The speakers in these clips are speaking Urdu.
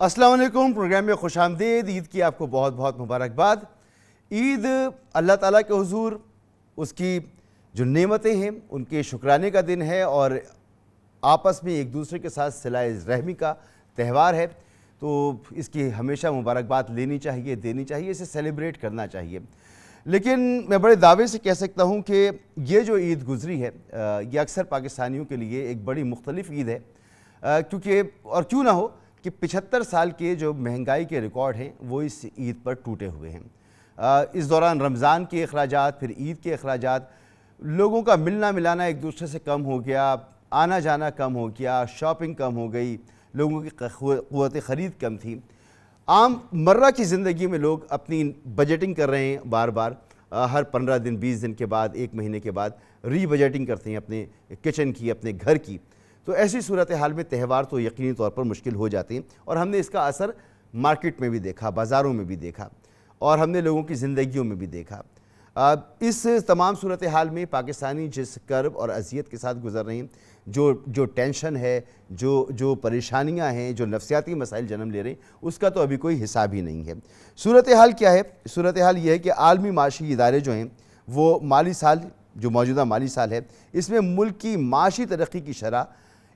السلام علیکم، پروگرام میں خوش آمدید۔ عید کی آپ کو بہت بہت مبارکباد۔ عید اللہ تعالیٰ کے حضور اس کی جو نعمتیں ہیں ان کے شکرانے کا دن ہے اور آپس میں ایک دوسرے کے ساتھ صلہ رحمی کا تہوار ہے، تو اس کی ہمیشہ مبارکباد لینی چاہیے، دینی چاہیے، اسے سیلیبریٹ کرنا چاہیے۔ لیکن میں بڑے دعوے سے کہہ سکتا ہوں کہ یہ جو عید گزری ہے یہ اکثر پاکستانیوں کے لیے ایک بڑی مختلف عید ہے، کیونکہ اور کیوں نہ ہو کہ 75 سال کے جو مہنگائی کے ریکارڈ ہیں وہ اس عید پر ٹوٹے ہوئے ہیں۔ اس دوران رمضان کے اخراجات، پھر عید کے اخراجات، لوگوں کا ملنا ملانا ایک دوسرے سے کم ہو گیا، آنا جانا کم ہو گیا، شاپنگ کم ہو گئی، لوگوں کی قوت خرید کم تھی۔ عام مرہ کی زندگی میں لوگ اپنی بجٹنگ کر رہے ہیں، بار بار ہر 15 دن 20 دن کے بعد، ایک مہینے کے بعد ری بجٹنگ کرتے ہیں اپنے کچن کی، اپنے گھر کی۔ تو ایسی صورتحال میں تہوار تو یقینی طور پر مشکل ہو جاتے ہیں، اور ہم نے اس کا اثر مارکیٹ میں بھی دیکھا، بازاروں میں بھی دیکھا، اور ہم نے لوگوں کی زندگیوں میں بھی دیکھا۔ اس تمام صورتحال میں پاکستانی جس کرب اور اذیت کے ساتھ گزر رہے ہیں، جو ٹینشن ہے، جو پریشانیاں ہیں، جو نفسیاتی مسائل جنم لے رہے ہیں، اس کا تو ابھی کوئی حساب ہی نہیں ہے۔ صورتحال کیا ہے؟ صورتحال یہ ہے کہ عالمی معاشی ادارے جو ہیں وہ مالی سال، جو موجودہ مالی سال ہے، اس میں ملک کی معاشی ترقی کی شرح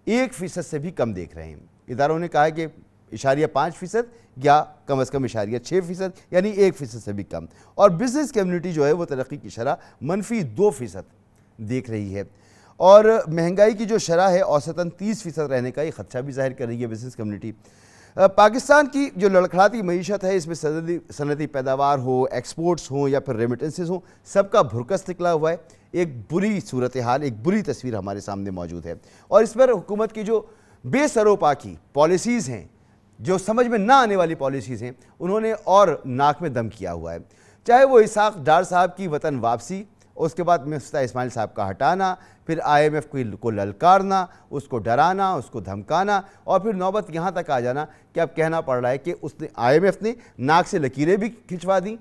1% سے بھی کم دیکھ رہے ہیں۔ اداروں نے کہا ہے کہ 0.5% یا کم از کم 0.6%، یعنی 1% سے بھی کم، اور بزنس کمیونٹی جو ہے وہ ترقی کی شرح -2% دیکھ رہی ہے، اور مہنگائی کی جو شرح ہے اوسطاً 30% رہنے کا یہ خدشہ بھی ظاہر کر رہی ہے بزنس کمیونٹی۔ پاکستان کی جو لڑکھڑاتی معیشت ہے، اس میں صنعتی پیداوار ہو، ایکسپورٹس ہوں یا پھر ریمیٹنسز ہوں، سب کا بھرکس نکلا ہوا ہے۔ ایک بری صورتحال، ایک بری تصویر ہمارے سامنے موجود ہے، اور اس پر حکومت کی جو بے سروپا کی پالیسیز ہیں، جو سمجھ میں نہ آنے والی پالیسیز ہیں، انہوں نے اور ناک میں دم کیا ہوا ہے۔ چاہے وہ اسحاق ڈار صاحب کی وطن واپسی، اس کے بعد مفتاح اسماعیل صاحب کا ہٹانا، پھر IMF کو للکارنا، اس کو ڈرانا، اس کو دھمکانا، اور پھر نوبت یہاں تک آ جانا کہ اب کہنا پڑ رہا ہے کہ IMF نے ناک سے لکیریں بھی کھنچوا دیں،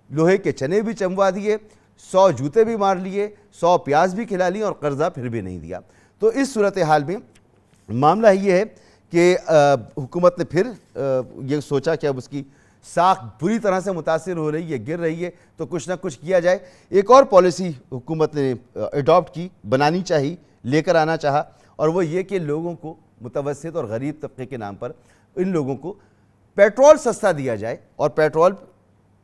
لوہے کے چنے بھی چموا دیے، 100 جوتے بھی مار لیے، 100 پیاز بھی کھلا لی، اور قرضہ پھر بھی نہیں دیا۔ تو اس صورتحال میں معاملہ یہ ہے کہ حکومت نے پھر یہ سوچا کہ اب اس کی ساکھ بری طرح سے متاثر ہو رہی ہے، گر رہی ہے، تو کچھ نہ کچھ کیا جائے۔ ایک اور پالیسی حکومت نے اڈاپٹ کی، بنانی چاہی، لے کر آنا چاہا، اور وہ یہ کہ لوگوں کو، متوسط اور غریب طبقے کے نام پر ان لوگوں کو پیٹرول سستا دیا جائے، اور پیٹرول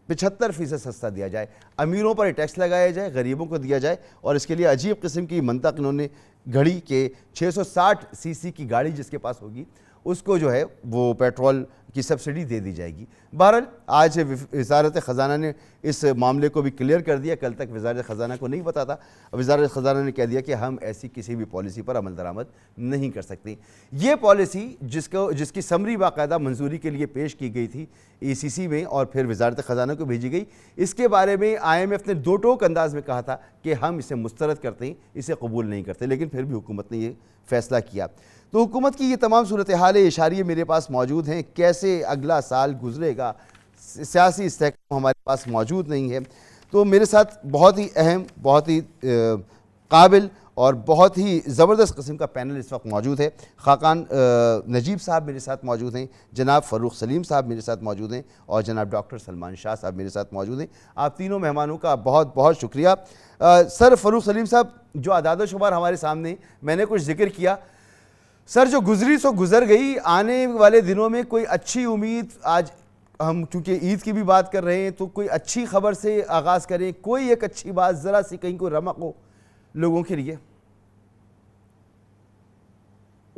75% سستا دیا جائے، امیروں پر ٹیکس لگایا جائے، غریبوں کو دیا جائے، اور اس کے لیے عجیب قسم کی منطق انہوں نے گھڑی کہ 660 cc کی گاڑی جس کے پاس ہوگی اس کو جو ہے وہ پیٹرول کی سبسڈی دے دی جائے گی۔ بہرحال آج وزارت خزانہ نے اس معاملے کو بھی کلیئر کر دیا، کل تک وزارت خزانہ کو نہیں پتا تھا، وزارت خزانہ نے کہہ دیا کہ ہم ایسی کسی بھی پالیسی پر عمل درآمد نہیں کر سکتے۔ یہ پالیسی جس کی سمری باقاعدہ منظوری کے لیے پیش کی گئی تھی ECC میں اور پھر وزارت خزانہ کو بھیجی گئی، اس کے بارے میں IMF نے دو ٹوک انداز میں کہا تھا کہ ہم اسے مسترد کرتے ہیں، اسے قبول نہیں کرتے، لیکن پھر بھی حکومت نے یہ فیصلہ کیا۔ تو حکومت کی یہ تمام صورتحال اشاریے میرے پاس موجود ہیں، کیسے اگلا سال گزرے گا، سیاسی استحکام ہمارے پاس موجود نہیں ہے۔ تو میرے ساتھ بہت ہی اہم، بہت ہی قابل اور بہت ہی زبردست قسم کا پینل اس وقت موجود ہے۔ خاقان نجیب صاحب میرے ساتھ موجود ہیں، جناب فروخ سلیم صاحب میرے ساتھ موجود ہیں، اور جناب ڈاکٹر سلمان شاہ صاحب میرے ساتھ موجود ہیں۔ آپ تینوں مہمانوں کا بہت بہت شکریہ۔ سر فروخ سلیم صاحب، جو اعداد و شمار ہمارے سامنے، میں نے کچھ ذکر کیا، سر جو گزری سو گزر گئی، آنے والے دنوں میں کوئی اچھی امید، آج ہم چونکہ عید کی بھی بات کر رہے ہیں تو کوئی اچھی خبر سے آغاز کریں، کوئی ایک اچھی بات ذرا سی کہیں کوئی رمق ہو لوگوں کے لیے۔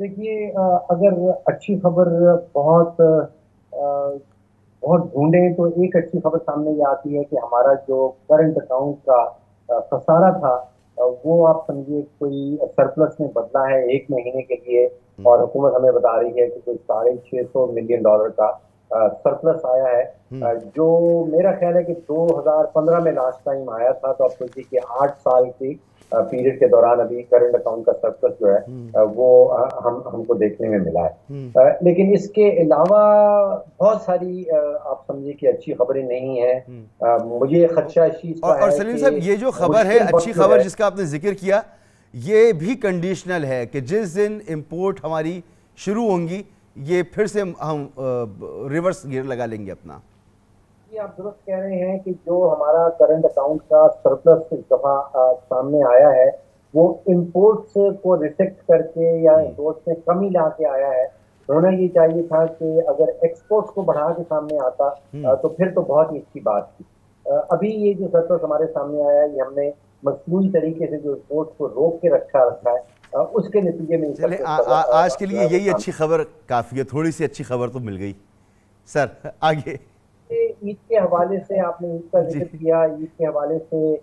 دیکھیے، اگر اچھی خبر بہت ڈھونڈیں تو ایک اچھی خبر سامنے یہ آتی ہے کہ ہمارا جو کرنٹ اکاؤنٹ کا خسارہ تھا وہ آپ سمجھیے کوئی سرپلس میں بدلا ہے 1 مہینے کے لیے، اور حکومت ہمیں بتا رہی ہے کہ کوئی $650 ملین کا سرپلس آیا ہے، جو میرا خیال ہے کہ 2015 میں لاسٹ ٹائم آیا تھا۔ تو آپ سوچیے کہ 8 سال کی پیریڈ کے دوران ابھی کرنٹ اکاؤنٹ کا سرپلس جو ہے وہ ہم کو دیکھنے میں ملا ہے۔ لیکن اس کے علاوہ بہت ساری آپ سمجھیے کہ اچھی خبریں نہیں ہیں۔ مجھے خدشہ اس چیز کا ہے اور سلیم صاحب، یہ جو خبر ہے، اچھی خبر جس کا آپ نے ذکر کیا، یہ بھی کنڈیشنل ہے کہ جس دن امپورٹ ہماری شروع ہوں گی یہ پھر سے ہم ریورس گیئر لگا لیں گے اپنا؟ یہ آپ درست کہہ رہے ہیں کہ جو ہمارا کرنٹ اکاؤنٹ کا سرپلس اس دفعہ سامنے آیا ہے وہ امپورٹس کو ریسٹرکٹ کر کے یا امپورٹس میں کمی لا کے آیا ہے. ہونا یہ چاہیے تھا کہ اگر ایکسپورٹس کو بڑھا کے سامنے آتا تو پھر تو بہت ہی اچھی بات تھی. ابھی یہ جو سرپلس ہمارے سامنے آیا ہے یہ ہم نے مصنوعی طریقے سے جو امپورٹس کو روک کے رکھا ہے اس کے نتیجے میں چلیں آج کے لیے یہی اچھی خبر کافی ہے، تھوڑی سی اچھی خبر تو مل گئی. سر آگے عید کے حوالے سے آپ نے عید کا ذکر کیا. عید کے حوالے سے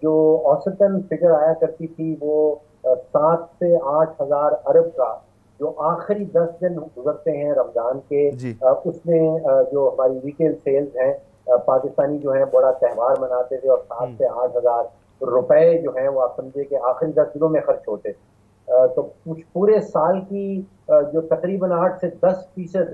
جو اوسطاً فگر آیا کرتی تھی وہ 7 سے 8 ہزار ارب کا جو آخری 10 دن گزرتے ہیں رمضان کے اس میں جو ہماری ریٹیل سیلز ہیں پاکستانی جو ہیں بڑا تہوار مناتے تھے اور 7 سے 8 ہزار روپے جو ہیں وہ آپ سمجھے کہ آخری 10 دنوں میں خرچ ہوتے تھے. تو پورے سال کی جو تقریباً 8 سے 10%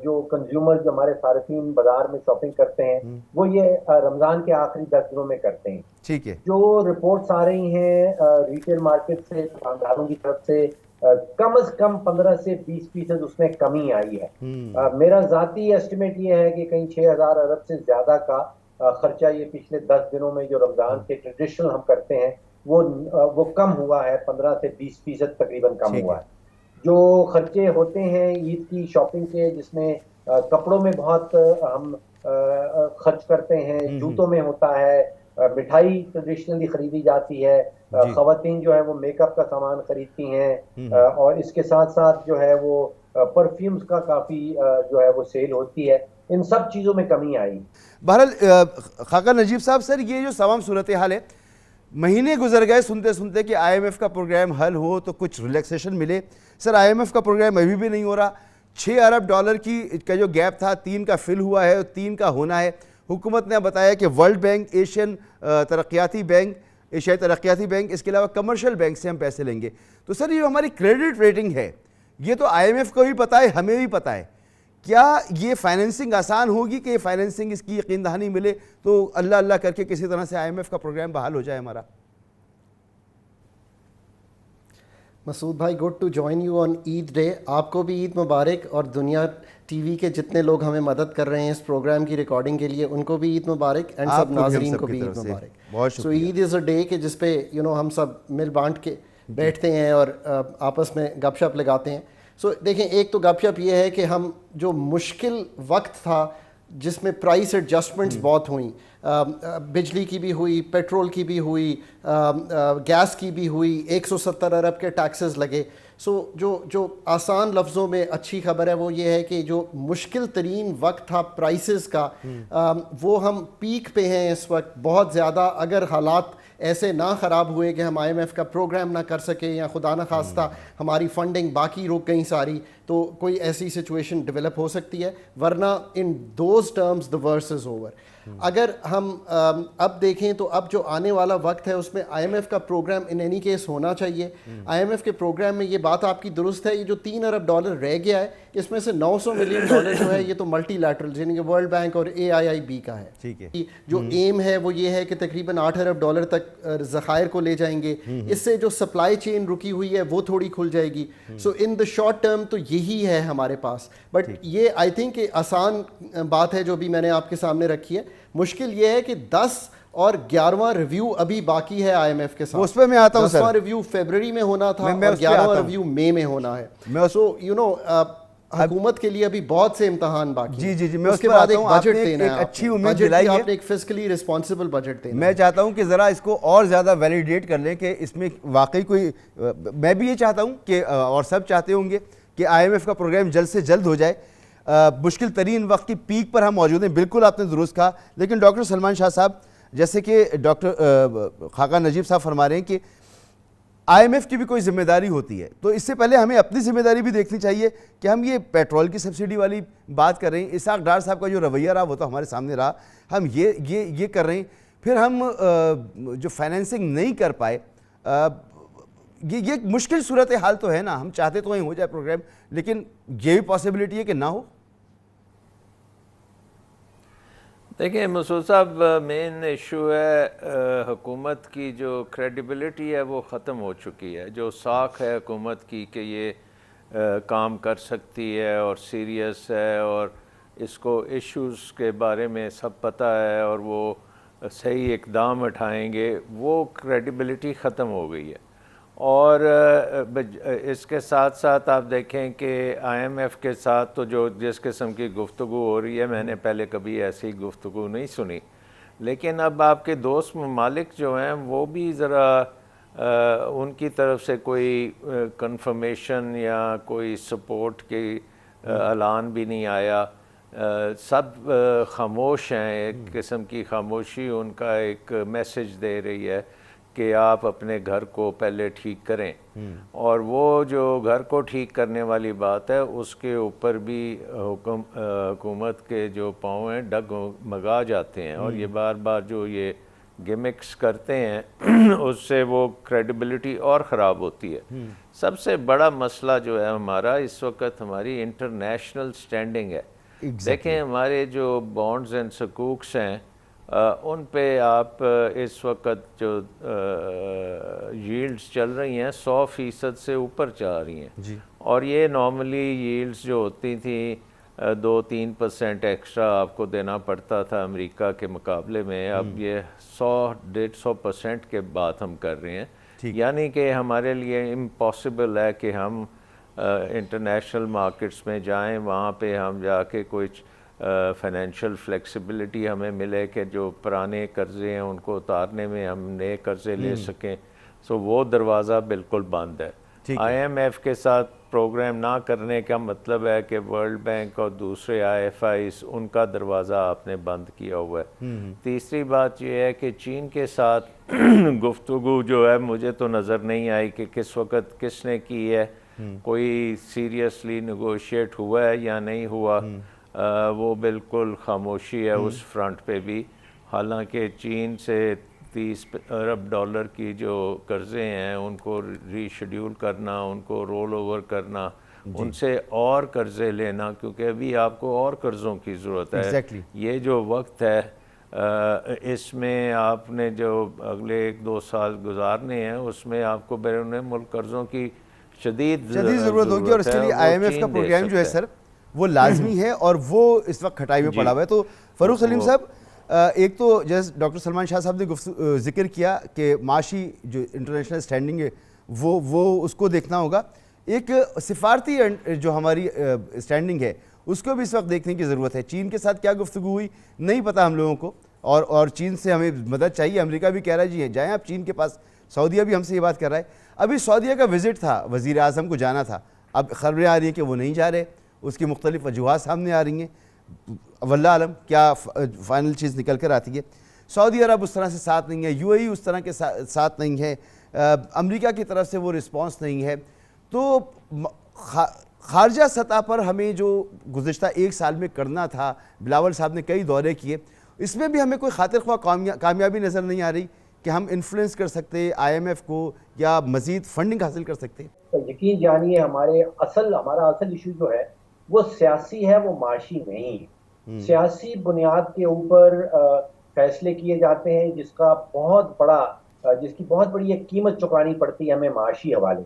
جو کنزیومر جو ہمارے صارفین بازار میں شاپنگ کرتے ہیں وہ یہ رمضان کے آخری 10 دنوں میں کرتے ہیں. ٹھیک ہے. جو رپورٹس آ رہی ہیں ریٹیل مارکیٹ سے دکانداروں کی طرف سے کم از کم 15 سے 20% اس میں کمی آئی ہے. میرا ذاتی ایسٹیمیٹ یہ ہے کہ کہیں 6,000 ارب سے زیادہ کا خرچہ یہ پچھلے 10 دنوں میں جو رمضان کے ٹریڈیشنل ہم کرتے ہیں وہ کم ہوا ہے. 15 سے 20% تقریباً کم ہوا ہے. جو خرچے ہوتے ہیں عید کی شاپنگ کے جس میں کپڑوں میں بہت ہم خرچ کرتے ہیں، جوتوں میں ہوتا ہے، مٹھائی ٹریڈیشنلی خریدی جاتی ہے، خواتین جو ہے وہ میک اپ کا سامان خریدتی ہیں اور اس کے ساتھ ساتھ جو ہے وہ پرفیومز کا کافی جو ہے وہ سیل ہوتی ہے. ان سب چیزوں میں کمی آئی. بہرحال خاقہ نجیب صاحب، سر یہ جو تمام صورتحال ہے مہینے گزر گئے سنتے سنتے کہ آئی ایم ایف کا پروگرام حل ہو تو کچھ ریلیکسیشن ملے. سر آئی ایم ایف کا پروگرام ابھی بھی نہیں ہو رہا. 6 ارب ڈالر کا جو گیپ تھا 3 کا فل ہوا ہے اور 3 کا ہونا ہے. حکومت نے بتایا کہ ورلڈ بینک، ایشین ترقیاتی بینک، ایشیائی ترقیاتی بینک، اس کے علاوہ کمرشل بینک سے ہم پیسے لیں گے. تو سر یہ جو ہماری کریڈٹ ریٹنگ ہے یہ تو آئی ایم ایف کو بھی پتہ ہے، ہمیں بھی پتہ ہے. کیا یہ فائنینسنگ آسان ہوگی کہ یہ فائنینسنگ اس کی یقین دہانی ملے تو اللہ اللہ کر کے کسی طرح سے آئی ایم ایف کا پروگرام بحال ہو جائے ہمارا؟ مسعود بھائی، good to join you on Eid day. آپ کو بھی عید مبارک، اور دنیا ٹی وی کے جتنے لوگ ہمیں مدد کر رہے ہیں اس پروگرام کی ریکارڈنگ کے لیے ان کو بھی عید مبارک، اینڈ سب ناظرین کو بھی عید مبارک. سو عید از اے ڈے کہ جس پہ ہم سب مل بانٹ کے بیٹھتے ہیں اور آپس میں گپ شپ لگاتے ہیں. سو دیکھیں، ایک تو گپ شپ یہ ہے کہ ہم جو مشکل وقت تھا جس میں پرائس ایڈجسٹمنٹس بہت ہوئیں، بجلی کی بھی ہوئی، پیٹرول کی بھی ہوئی، گیس کی بھی ہوئی، 170 ارب کے ٹیکسز لگے. سو جو آسان لفظوں میں اچھی خبر ہے وہ یہ ہے کہ جو مشکل ترین وقت تھا پرائسز کا وہ ہم پیک پہ ہیں اس وقت بہت زیادہ. اگر حالات ایسے نہ خراب ہوئے کہ ہم آئی ایم ایف کا پروگرام نہ کر سکیں یا خدا نہ خواستہ ہماری فنڈنگ باقی رک گئی ساری، تو کوئی ایسی سچویشن ڈیولپ ہو سکتی ہے. ورنہ in those terms the worst is over. اگر ہم اب دیکھیں تو اب جو آنے والا وقت ہے اس میں آئی ایم ایف کا پروگرام ان اینی کیس ہونا چاہیے. آئی ایم ایف کے پروگرام میں یہ بات آپ کی درست ہے، یہ جو 3 ارب ڈالر رہ گیا ہے اس میں سے 900 ملین ڈالر جو ہے یہ تو ملٹی لیٹرل یعنی کہ ورلڈ بینک اور AIIB کا ہے. ٹھیک ہے. جو ایم ہے وہ یہ ہے کہ تقریباً 8 ارب ڈالر تک ذخائر کو لے جائیں گے. اس سے جو سپلائی چین رکی ہوئی ہے وہ تھوڑی کھل جائے گی. سو ان دا شارٹ ٹرم تو یہی ہے ہمارے پاس. بٹ یہ آئی تھنک کہ آسان بات ہے جو بھی میں نے آپ کے سامنے رکھی ہے. مشکل یہ ہے کہ 10 اور 11واں ریویو ابھی باقی ہے آئی ایم ایف کے ساتھ. اس پہ میں آتا ہوں سر. 10واں ریویو فیبرری میں ہونا تھا اور 11واں ریویو مئی میں ہونا ہے. سو حکومت کے لیے ابھی بہت سے امتحان باقی ہیں. جی میں اس کے بعد ایک بجٹ دینا ہے. اچھی امید دلائی ہے. آپ نے ایک فسکلی ریسپانسبل بجٹ دینا. میں چاہتا ہوں کہ ذرا اس کو اور زیادہ ویلیڈیٹ کر لیں کہ اس میں واقعی کوئی، میں بھی یہ چاہتا ہوں کہ اور سب چاہتے ہوں گے کہ آئی ایم ایف کا پروگرام جلد سے جلد ہو جائے. مشکل ترین وقت کی پیک پر ہم موجود ہیں، بالکل آپ نے درست کہا. لیکن ڈاکٹر سلمان شاہ صاحب، جیسے کہ ڈاکٹر خاقہ نجیب صاحب فرما رہے ہیں کہ آئی ایم ایف کی بھی کوئی ذمہ داری ہوتی ہے، تو اس سے پہلے ہمیں اپنی ذمہ داری بھی دیکھنی چاہیے کہ ہم یہ پیٹرول کی سبسڈی والی بات کر رہے ہیں. اسحاق ڈار صاحب کا جو رویہ رہا وہ تو ہمارے سامنے رہا. ہم یہ کر رہے ہیں، پھر ہم جو فائنینسنگ نہیں کر پائے. یہ مشکل صورتحال تو ہے نا. ہم چاہتے تو ہو جائے پروگرام، لیکن یہ بھی پاسبلٹی ہے کہ نہ ہو. دیکھیں مسعود صاحب، مین ایشو ہے حکومت کی جو کریڈیبلٹی ہے وہ ختم ہو چکی ہے. جو ساکھ ہے حکومت کی کہ یہ کام کر سکتی ہے اور سیریس ہے اور اس کو ایشوز کے بارے میں سب پتہ ہے اور وہ صحیح اقدام اٹھائیں گے، وہ کریڈیبلٹی ختم ہو گئی ہے۔ اور اس کے ساتھ ساتھ آپ دیکھیں کہ آئی ایم ایف کے ساتھ تو جو جس قسم کی گفتگو ہو رہی ہے، میں نے پہلے کبھی ایسی گفتگو نہیں سنی، لیکن اب آپ کے دوست ممالک جو ہیں وہ بھی ذرا ان کی طرف سے کوئی کنفرمیشن یا کوئی سپورٹ کی اعلان بھی نہیں آیا، سب خاموش ہیں، ایک قسم کی خاموشی ان کا ایک میسج دے رہی ہے کہ آپ اپنے گھر کو پہلے ٹھیک کریں، اور وہ جو گھر کو ٹھیک کرنے والی بات ہے اس کے اوپر بھی حکومت کے جو پاؤں ہیں ڈگمگا جاتے ہیں، اور یہ بار بار جو یہ گیمکس کرتے ہیں اس سے وہ کریڈیبلٹی اور خراب ہوتی ہے۔ سب سے بڑا مسئلہ جو ہے ہمارا اس وقت ہماری انٹرنیشنل سٹینڈنگ ہے۔ دیکھیں ہمارے جو بانڈز اینڈ سکوکس ہیں ان پہ آپ اس وقت جو ییلڈز چل رہی ہیں 100% سے اوپر جا رہی ہیں، اور یہ نارملی ییلڈز جو ہوتی تھیں 2-3% ایکسٹرا آپ کو دینا پڑتا تھا امریکہ کے مقابلے میں، اب یہ 100-150% کے بات ہم کر رہے ہیں، یعنی کہ ہمارے لیے امپاسبل ہے کہ ہم انٹرنیشنل مارکیٹس میں جائیں، وہاں پہ ہم جا کے کچھ فائنینشیل فلیکسیبلٹی ہمیں ملے کہ جو پرانے قرضے ہیں ان کو اتارنے میں ہم نئے قرضے لے سکیں، سو وہ دروازہ بالکل بند ہے۔ آئی ایم ایف کے ساتھ پروگرام نہ کرنے کا مطلب ہے کہ ورلڈ بینک اور دوسرے آئی ایف آئیز ان کا دروازہ آپ نے بند کیا ہوا ہے۔ تیسری بات یہ ہے کہ چین کے ساتھ گفتگو جو ہے مجھے تو نظر نہیں آئی کہ کس وقت کس نے کی ہے، کوئی سیریسلی نیگوشیٹ ہوا ہے یا نہیں ہوا، وہ بالکل خاموشی ہے اس فرنٹ پہ بھی، حالانکہ چین سے 30 ارب ڈالر کی جو قرضے ہیں ان کو ری شیڈیول کرنا، ان کو رول اوور کرنا، ان سے اور قرضے لینا، کیونکہ ابھی آپ کو اور قرضوں کی ضرورت ہے۔ یہ جو وقت ہے اس میں آپ نے جو اگلے 1-2 سال گزارنے ہیں اس میں آپ کو بیرون ملک قرضوں کی شدید ضرورت ہوگی، اور اس کے لیے آئی ایم ایف کا پروگرام جو ہے سر وہ لازمی ہے اور وہ اس وقت کھٹائی میں پڑا ہوا ہے۔ تو فاروق سلیم صاحب، ایک تو جیسے ڈاکٹر سلمان شاہ صاحب نے ذکر کیا کہ معاشی جو انٹرنیشنل سٹینڈنگ ہے وہ اس کو دیکھنا ہوگا، ایک سفارتی جو ہماری سٹینڈنگ ہے اس کو بھی اس وقت دیکھنے کی ضرورت ہے۔ چین کے ساتھ کیا گفتگو ہوئی نہیں پتہ ہم لوگوں کو، اور چین سے ہمیں مدد چاہیے، امریکہ بھی کہہ رہا ہے جی جائیں آپ چین کے پاس، سعودیہ بھی ہم سے یہ بات کر رہا ہے۔ ابھی سعودیہ کا وزٹ تھا، وزیر اعظم کو جانا تھا، اب خبریں آ رہی ہیں کہ وہ نہیں جا رہے، اس کی مختلف وجوہات سامنے آ رہی ہیں، واللہ عالم کیا فائنل چیز نکل کر آتی ہے۔ سعودی عرب اس طرح سے ساتھ نہیں ہے، یو اے ای اس طرح کے ساتھ نہیں ہے، امریکہ کی طرف سے وہ رسپانس نہیں ہے، تو خارجہ سطح پر ہمیں جو گزشتہ 1 سال میں کرنا تھا، بلاول صاحب نے کئی دورے کیے، اس میں بھی ہمیں کوئی خاطر خواہ کامیابی نظر نہیں آ رہی کہ ہم انفلوئنس کر سکتے آئی ایم ایف کو یا مزید فنڈنگ حاصل کر سکتے۔ یقین جانیے ہمارا اصل ایشو جو ہے وہ سیاسی ہے، وہ معاشی نہیں ہے۔ سیاسی بنیاد کے اوپر فیصلے کیے جاتے ہیں جس کی بہت بڑی ایک قیمت چکانی پڑتی ہے ہمیں معاشی حوالے۔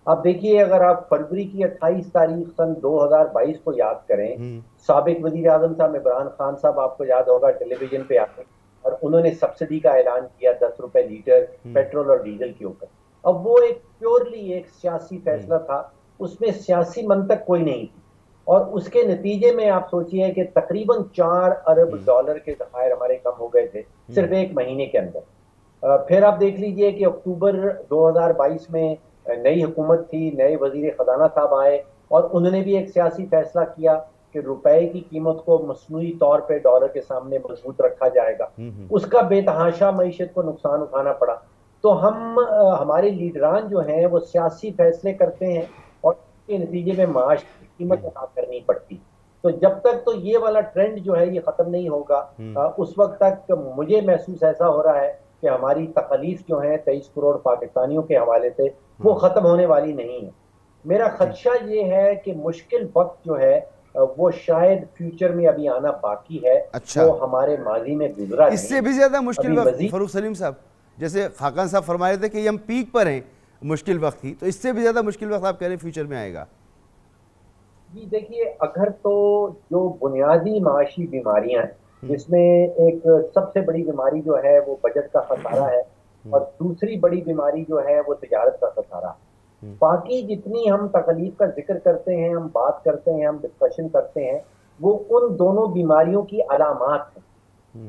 اب دیکھیے، اگر آپ فروری کی 28 تاریخ سن 2022 کو یاد کریں، سابق وزیر اعظم صاحب عمران خان صاحب آپ کو یاد ہوگا ٹیلی ویژن پہ آتے اور انہوں نے سبسڈی کا اعلان کیا 10 روپے لیٹر پیٹرول اور ڈیزل کے اوپر۔ اب وہ ایک پیورلی ایک سیاسی فیصلہ تھا، اس میں سیاسی منطق کوئی نہیں تھی، اور اس کے نتیجے میں آپ سوچئے کہ تقریباً 4 ارب ڈالر کے ذخائر ہمارے کم ہو گئے تھے صرف 1 مہینے کے اندر۔ پھر آپ دیکھ لیجئے کہ اکتوبر 2022 میں نئی حکومت تھی، نئے وزیر خزانہ صاحب آئے اور انہوں نے بھی ایک سیاسی فیصلہ کیا کہ روپے کی قیمت کو مصنوعی طور پہ ڈالر کے سامنے مضبوط رکھا جائے گا، اس کا بے تحاشا معیشت کو نقصان اٹھانا پڑا۔ تو ہمارے لیڈران جو ہیں وہ سیاسی فیصلے کرتے ہیں اور اس کے نتیجے میں معاش کی قیمت ادا کرنی پڑتی۔ تو جب تک تو یہ والا ٹرینڈ جو ہے یہ ختم نہیں ہوگا، اس وقت تک مجھے محسوس ایسا ہو رہا ہے کہ ہماری تکالیف جو ہیں 23 کروڑ پاکستانیوں کے حوالے سے وہ ختم ہونے والی نہیں ہے۔ میرا خدشہ یہ ہے کہ مشکل وقت جو ہے وہ شاید فیوچر میں ابھی آنا باقی ہے، وہ ہمارے ماضی میں گزرا نہیں۔ اس سے بھی زیادہ مشکل وقت فاروق سلیم صاحب، جیسے خاقان صاحب فرما رہے تھے کہ ہم پیک پر ہیں، مشکل وقت ہی، تو اس سے بھی زیادہ مشکل وقت آپ کہہ رہے ہیں فیوچر میں آئے گا؟ جی دیکھیے، اگر تو جو بنیادی معاشی بیماریاں ہیں، جس میں ایک سب سے بڑی بیماری جو ہے وہ بجٹ کا خسارہ ہے، اور دوسری بڑی بیماری جو ہے وہ تجارت کا خسارہ ہے، باقی جتنی ہم تکلیف کا ذکر کرتے ہیں، ہم بات کرتے ہیں، ہم ڈسکشن کرتے ہیں، وہ ان دونوں بیماریوں کی علامات ہیں.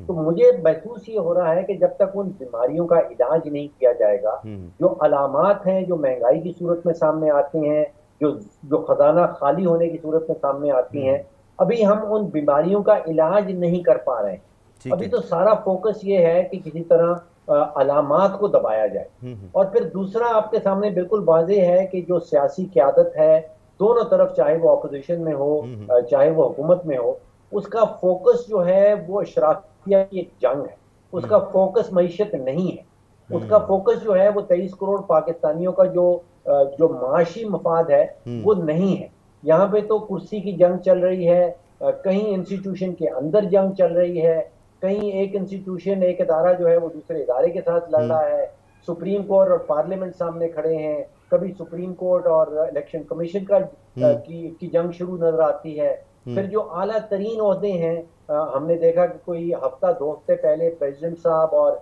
تو مجھے محسوس یہ ہو رہا ہے کہ جب تک ان بیماریوں کا علاج نہیں کیا جائے گا، جو علامات ہیں جو مہنگائی کی صورت میں سامنے آتی ہیں، جو خزانہ خالی ہونے کی صورت میں سامنے آتی ہیں، ابھی ہم ان بیماریوں کا علاج نہیں کر پا رہے ہیں. ابھی تو سارا فوکس یہ ہے کہ کسی طرح علامات کو دبایا جائے. اور پھر دوسرا آپ کے سامنے بالکل واضح ہے کہ جو سیاسی قیادت ہے دونوں طرف، چاہے وہ اپوزیشن میں ہو چاہے وہ حکومت میں ہو، اس کا فوکس جو ہے وہ اشرافیہ کی ایک جنگ ہے. اس کا فوکس معیشت نہیں ہے. اس کا فوکس جو ہے وہ 23 کروڑ پاکستانیوں کا جو معاشی مفاد ہے وہ نہیں ہے. یہاں پہ تو کرسی کی جنگ چل رہی ہے، کہیں انسٹیٹیوشن کے اندر جنگ چل رہی ہے، کہیں ایک انسٹیٹیوشن، ایک ادارہ جو ہے وہ دوسرے ادارے کے ساتھ لڑ رہا ہے. سپریم کورٹ اور پارلیمنٹ سامنے کھڑے ہیں، کبھی سپریم کورٹ اور الیکشن کمیشن کی جنگ شروع نظر آتی ہے. پھر جو اعلیٰ ترین عہدے ہیں، ہم نے دیکھا کہ کوئی ہفتہ 2 ہفتے پہلے پریزیڈنٹ صاحب اور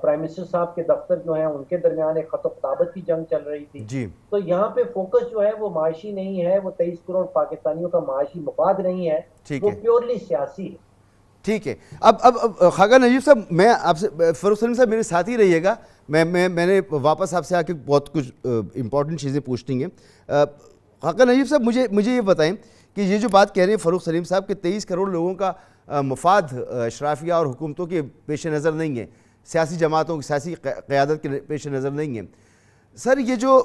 پرائم منسٹر صاحب کے دفتر جو ہیں ان کے درمیان ایک خط و خطابت کی جنگ چل رہی تھی. تو یہاں پہ فوکس جو ہے وہ معاشی نہیں ہے، وہ 23 کروڑ پاکستانیوں کا معاشی مفاد نہیں ہے، وہ پیورلی سیاسی ہے. ٹھیک ہے. اب خاقہ نجیب صاحب، میں آپ سے، فروخ سلیم صاحب میرے ساتھ ہی رہیے گا. میں نے واپس آپ سے آ کے بہت کچھ امپورٹنٹ چیزیں پوچھنی ہیں. خاقہ نجیب صاحب، مجھے یہ بتائیں کہ یہ جو بات کہہ رہے ہیں فروخ سلیم صاحب کہ 23 کروڑ لوگوں کا مفاد اشرافیہ اور حکومتوں کے پیش نظر نہیں ہے، سیاسی جماعتوں کی سیاسی قیادت کے پیش نظر نہیں ہے. سر، یہ جو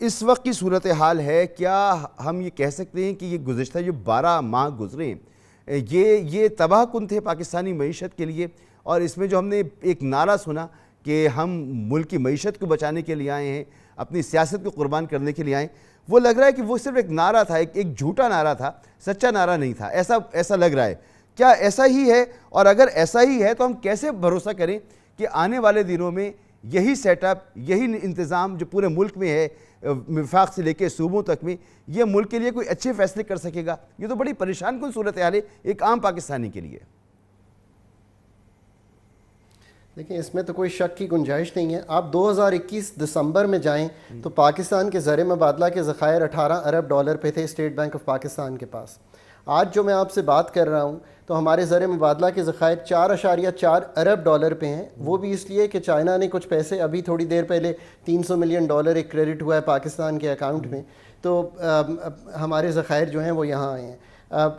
اس وقت کی صورتحال ہے، کیا ہم یہ کہہ سکتے ہیں کہ یہ گزشتہ جو 12 ماہ گزرے ہیں یہ تباہ کن تھے پاکستانی معیشت کے لیے؟ اور اس میں جو ہم نے ایک نعرہ سنا کہ ہم ملک کی معیشت کو بچانے کے لیے آئے ہیں، اپنی سیاست کو قربان کرنے کے لیے آئے ہیں، وہ لگ رہا ہے کہ وہ صرف ایک نعرہ تھا، ایک جھوٹا نعرہ تھا، سچا نعرہ نہیں تھا. ایسا لگ رہا ہے. کیا ایسا ہی ہے؟ اور اگر ایسا ہی ہے تو ہم کیسے بھروسہ کریں کہ آنے والے دنوں میں یہی سیٹ اپ، یہی انتظام جو پورے ملک میں ہے، وفاق سے لے کے صوبوں تک میں، یہ ملک کے لیے کوئی اچھے فیصلے کر سکے گا؟ یہ تو بڑی پریشان کن صورتحال ہے ایک عام پاکستانی کے لیے. دیکھیں، اس میں تو کوئی شک کی گنجائش نہیں ہے. آپ 2021 دسمبر میں جائیں تو پاکستان کے زر مبادلہ کے ذخائر 18 ارب ڈالر پہ تھے اسٹیٹ بینک آف پاکستان کے پاس. آج جو میں آپ سے بات کر رہا ہوں تو ہمارے زر مبادلہ کے ذخائر 4.4 ارب ڈالر پہ ہیں. وہ بھی اس لیے کہ چائنا نے کچھ پیسے، ابھی تھوڑی دیر پہلے $300 ملین ایک کریڈٹ ہوا ہے پاکستان کے اکاؤنٹ میں، تو ہمارے ذخائر جو ہیں وہ یہاں آئے ہیں.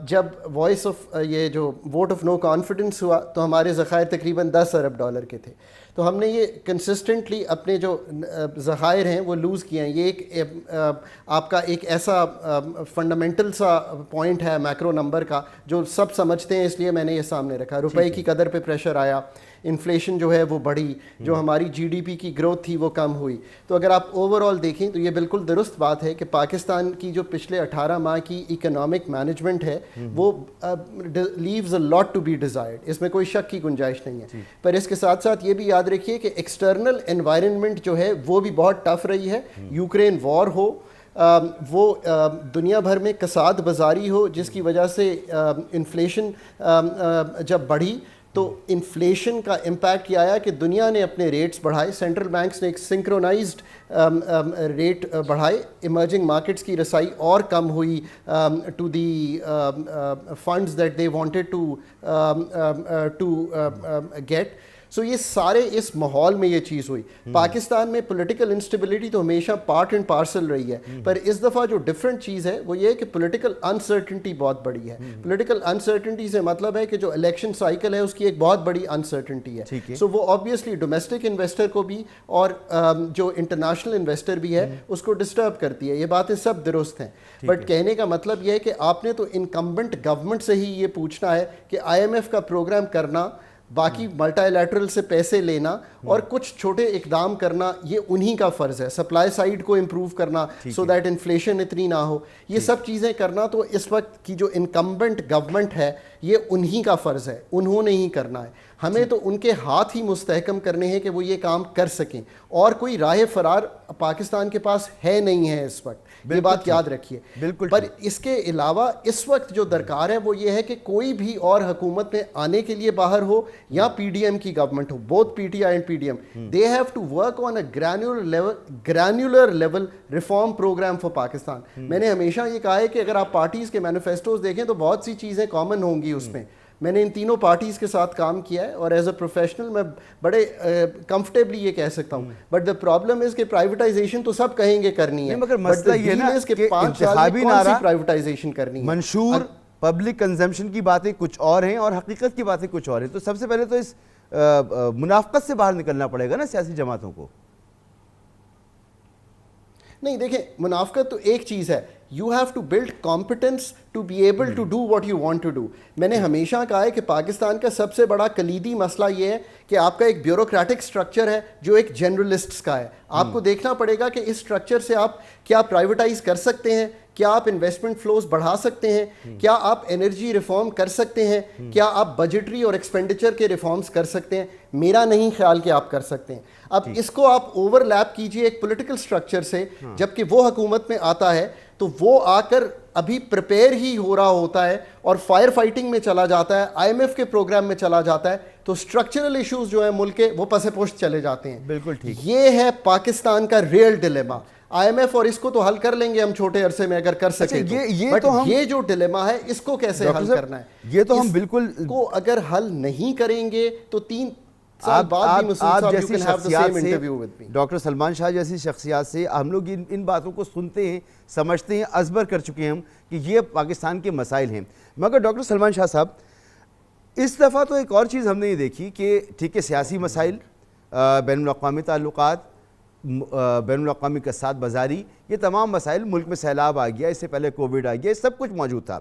جب وائس آف یہ جو ووٹ آف نو کانفیڈنس ہوا تو ہمارے ذخائر تقریباً 10 ارب ڈالر کے تھے. تو ہم نے یہ کنسسٹنٹلی اپنے جو ذخائر ہیں وہ لوز کیے ہیں. یہ ایک آپ کا ایک ایسا فنڈامنٹل سا پوائنٹ ہے میکرو نمبر کا جو سب سمجھتے ہیں، اس لیے میں نے یہ سامنے رکھا. روپے کی قدر پہ پریشر آیا، انفلیشن جو ہے وہ بڑھی، جو ہماری جی ڈی پی کی گروتھ تھی وہ کم ہوئی. تو اگر آپ اوور آل دیکھیں تو یہ بالکل درست بات ہے کہ پاکستان کی جو پچھلے 18 ماہ کی اکنامک مینجمنٹ ہے وہ leaves a lot to be desired. اس میں کوئی شک کی گنجائش نہیں ہے. پر اس کے ساتھ ساتھ یہ بھی یاد رکھیے کہ ایکسٹرنل انوائرمنٹ جو ہے وہ بھی بہت ٹف رہی ہے. یوکرین وار ہو، وہ دنیا بھر میں کساد بازاری ہو، جس کی وجہ سے انفلیشن جب بڑھی تو انفلیشن کا امپیکٹ یہ آیا کہ دنیا نے اپنے ریٹس بڑھائے، سینٹرل بینکس نے ایک سنکرونائزڈ ریٹ بڑھائے، ایمرجنگ مارکیٹس کی رسائی اور کم ہوئی to the funds that they wanted to get. So یہ سارے اس ماحول میں یہ چیز ہوئی. پاکستان میں پولیٹیکل انسٹیبلٹی تو ہمیشہ پارٹ اینڈ پارسل رہی ہے، پر اس دفعہ جو ڈفرینٹ چیز ہے وہ یہ ہے کہ پولیٹیکل انسرٹنٹی بہت بڑی ہے. پولیٹیکل انسرٹنٹی سے مطلب ہے کہ جو الیکشن سائیکل ہے اس کی ایک بہت بڑی انسرٹنٹی ہے. سو وہ آبویسلی ڈومیسٹک انویسٹر کو بھی اور جو انٹرنیشنل انویسٹر بھی ہے اس کو ڈسٹرب کرتی ہے. یہ باتیں سب درست ہیں، بٹ کہنے کا مطلب یہ ہے کہ آپ نے تو انکمبنٹ گورنمنٹ سے ہی یہ پوچھنا ہے کہ IMF کا پروگرام کرنا، باقی ملٹا لیٹرل سے پیسے لینا اور کچھ چھوٹے اقدام کرنا، یہ انہی کا فرض ہے. سپلائی سائیڈ کو امپروو کرنا سو دیٹ انفلیشن اتنی نہ ہو، یہ سب چیزیں کرنا تو اس وقت کی جو انکمبنٹ گورنمنٹ ہے یہ انہی کا فرض ہے، انہوں نے ہی کرنا ہے. ہمیں تو ان کے ہاتھ ہی مستحکم کرنے ہیں کہ وہ یہ کام کر سکیں، اور کوئی راہ فرار پاکستان کے پاس ہے نہیں ہے اس وقت. یہ بات یاد رکھیے. بالکل. پر اس کے علاوہ اس وقت جو درکار ہے وہ یہ ہے کہ کوئی بھی اور حکومت میں آنے کے لیے باہر ہو یا پی ڈی ایم کی گورنمنٹ ہو, both P T I and P D M, they have to work on a granular level reform program for Pakistan. میں نے ہمیشہ یہ کہا ہے کہ اگر آپ پارٹیز کے مینیفیسٹوز دیکھیں تو بہت سی چیزیں کامن ہوں گی اس میں. میں نے ان تینوں پارٹیز کے ساتھ کام کیا ہے اور ایز اے پروفیشنل میں بڑے کمفرٹیبلی یہ کہہ سکتا ہوں. بٹ دا پرابلم از کہ پرائیویٹائزیشن تو سب کہیں گے کرنی ہے, مگر مسئلہ یہ نا کہ 5 سال میں کون سی پرائیویٹائزیشن کرنی ہے. منشور پبلک کنزمپشن کی باتیں کچھ اور ہیں اور حقیقت کی باتیں کچھ اور ہیں. تو سب سے پہلے تو اس منافقت سے باہر نکلنا پڑے گا نا سیاسی جماعتوں کو. نہیں دیکھیں, منافقت تو ایک چیز ہے, you have to build competence to be able to do what you want to do. میں نے ہمیشہ کہا ہے کہ پاکستان کا سب سے بڑا کلیدی مسئلہ یہ ہے کہ آپ کا ایک بیوروکریٹک سٹرکچر ہے جو ایک جنرلسٹس کا ہے. آپ کو دیکھنا پڑے گا کہ اس سٹرکچر سے آپ کیا پرائیویٹائز کر سکتے ہیں, کیا آپ انویسٹمنٹ فلوز بڑھا سکتے ہیں, کیا آپ انرجی ریفارم کر سکتے ہیں, کیا آپ بجٹری اور ایکسپینڈیچر کے ریفارمز کر سکتے ہیں. میرا نہیں خیال کہ آپ کر سکتے ہیں. اب اس کو آپ اوور لیپ کیجئے ایک پولیٹیکل سٹرکچر سے, جبکہ وہ حکومت میں آتا ہے تو وہ آ کر ابھی پریپیئر ہی ہو رہا ہوتا ہے اور فائر فائٹنگ میں چلا جاتا ہے, آئی ایم ایف کے پروگرام میں چلا جاتا ہے, تو سٹرکچرل ایشوز جو ہیں ملک کے وہ پس پشت چلے جاتے ہیں. بالکل ٹھیک. یہ ہے پاکستان کا real dilemma. I M F اور اس کو تو حل کر لیں گے ہم چھوٹے عرصے میں اگر کر سکیں تو, یہ جو ڈیلیما ہے اس کو کیسے حل کرنا ہے, یہ تو ہم بالکل کو اگر حل نہیں کریں گے تو 3 سال بعد بھی مسعود صاحب you can have the same interview with me. Doctor Salman Shah جیسی شخصیات سے ہم لوگ ان باتوں کو سنتے ہیں, سمجھتے ہیں, ازبر کر چکے ہیں ہم کہ یہ پاکستان کے مسائل ہیں. مگر ڈاکٹر سلمان شاہ صاحب, اس دفعہ تو ایک اور چیز ہم نے یہ دیکھی کہ ٹھیک ہے سیاسی مسائل, بین الاقوامی تعلقات, بین الاقوامی کساد بازاری, یہ تمام مسائل, ملک میں سیلاب آ گیا, اس سے پہلے کووڈ آ گیا, یہ سب کچھ موجود تھا.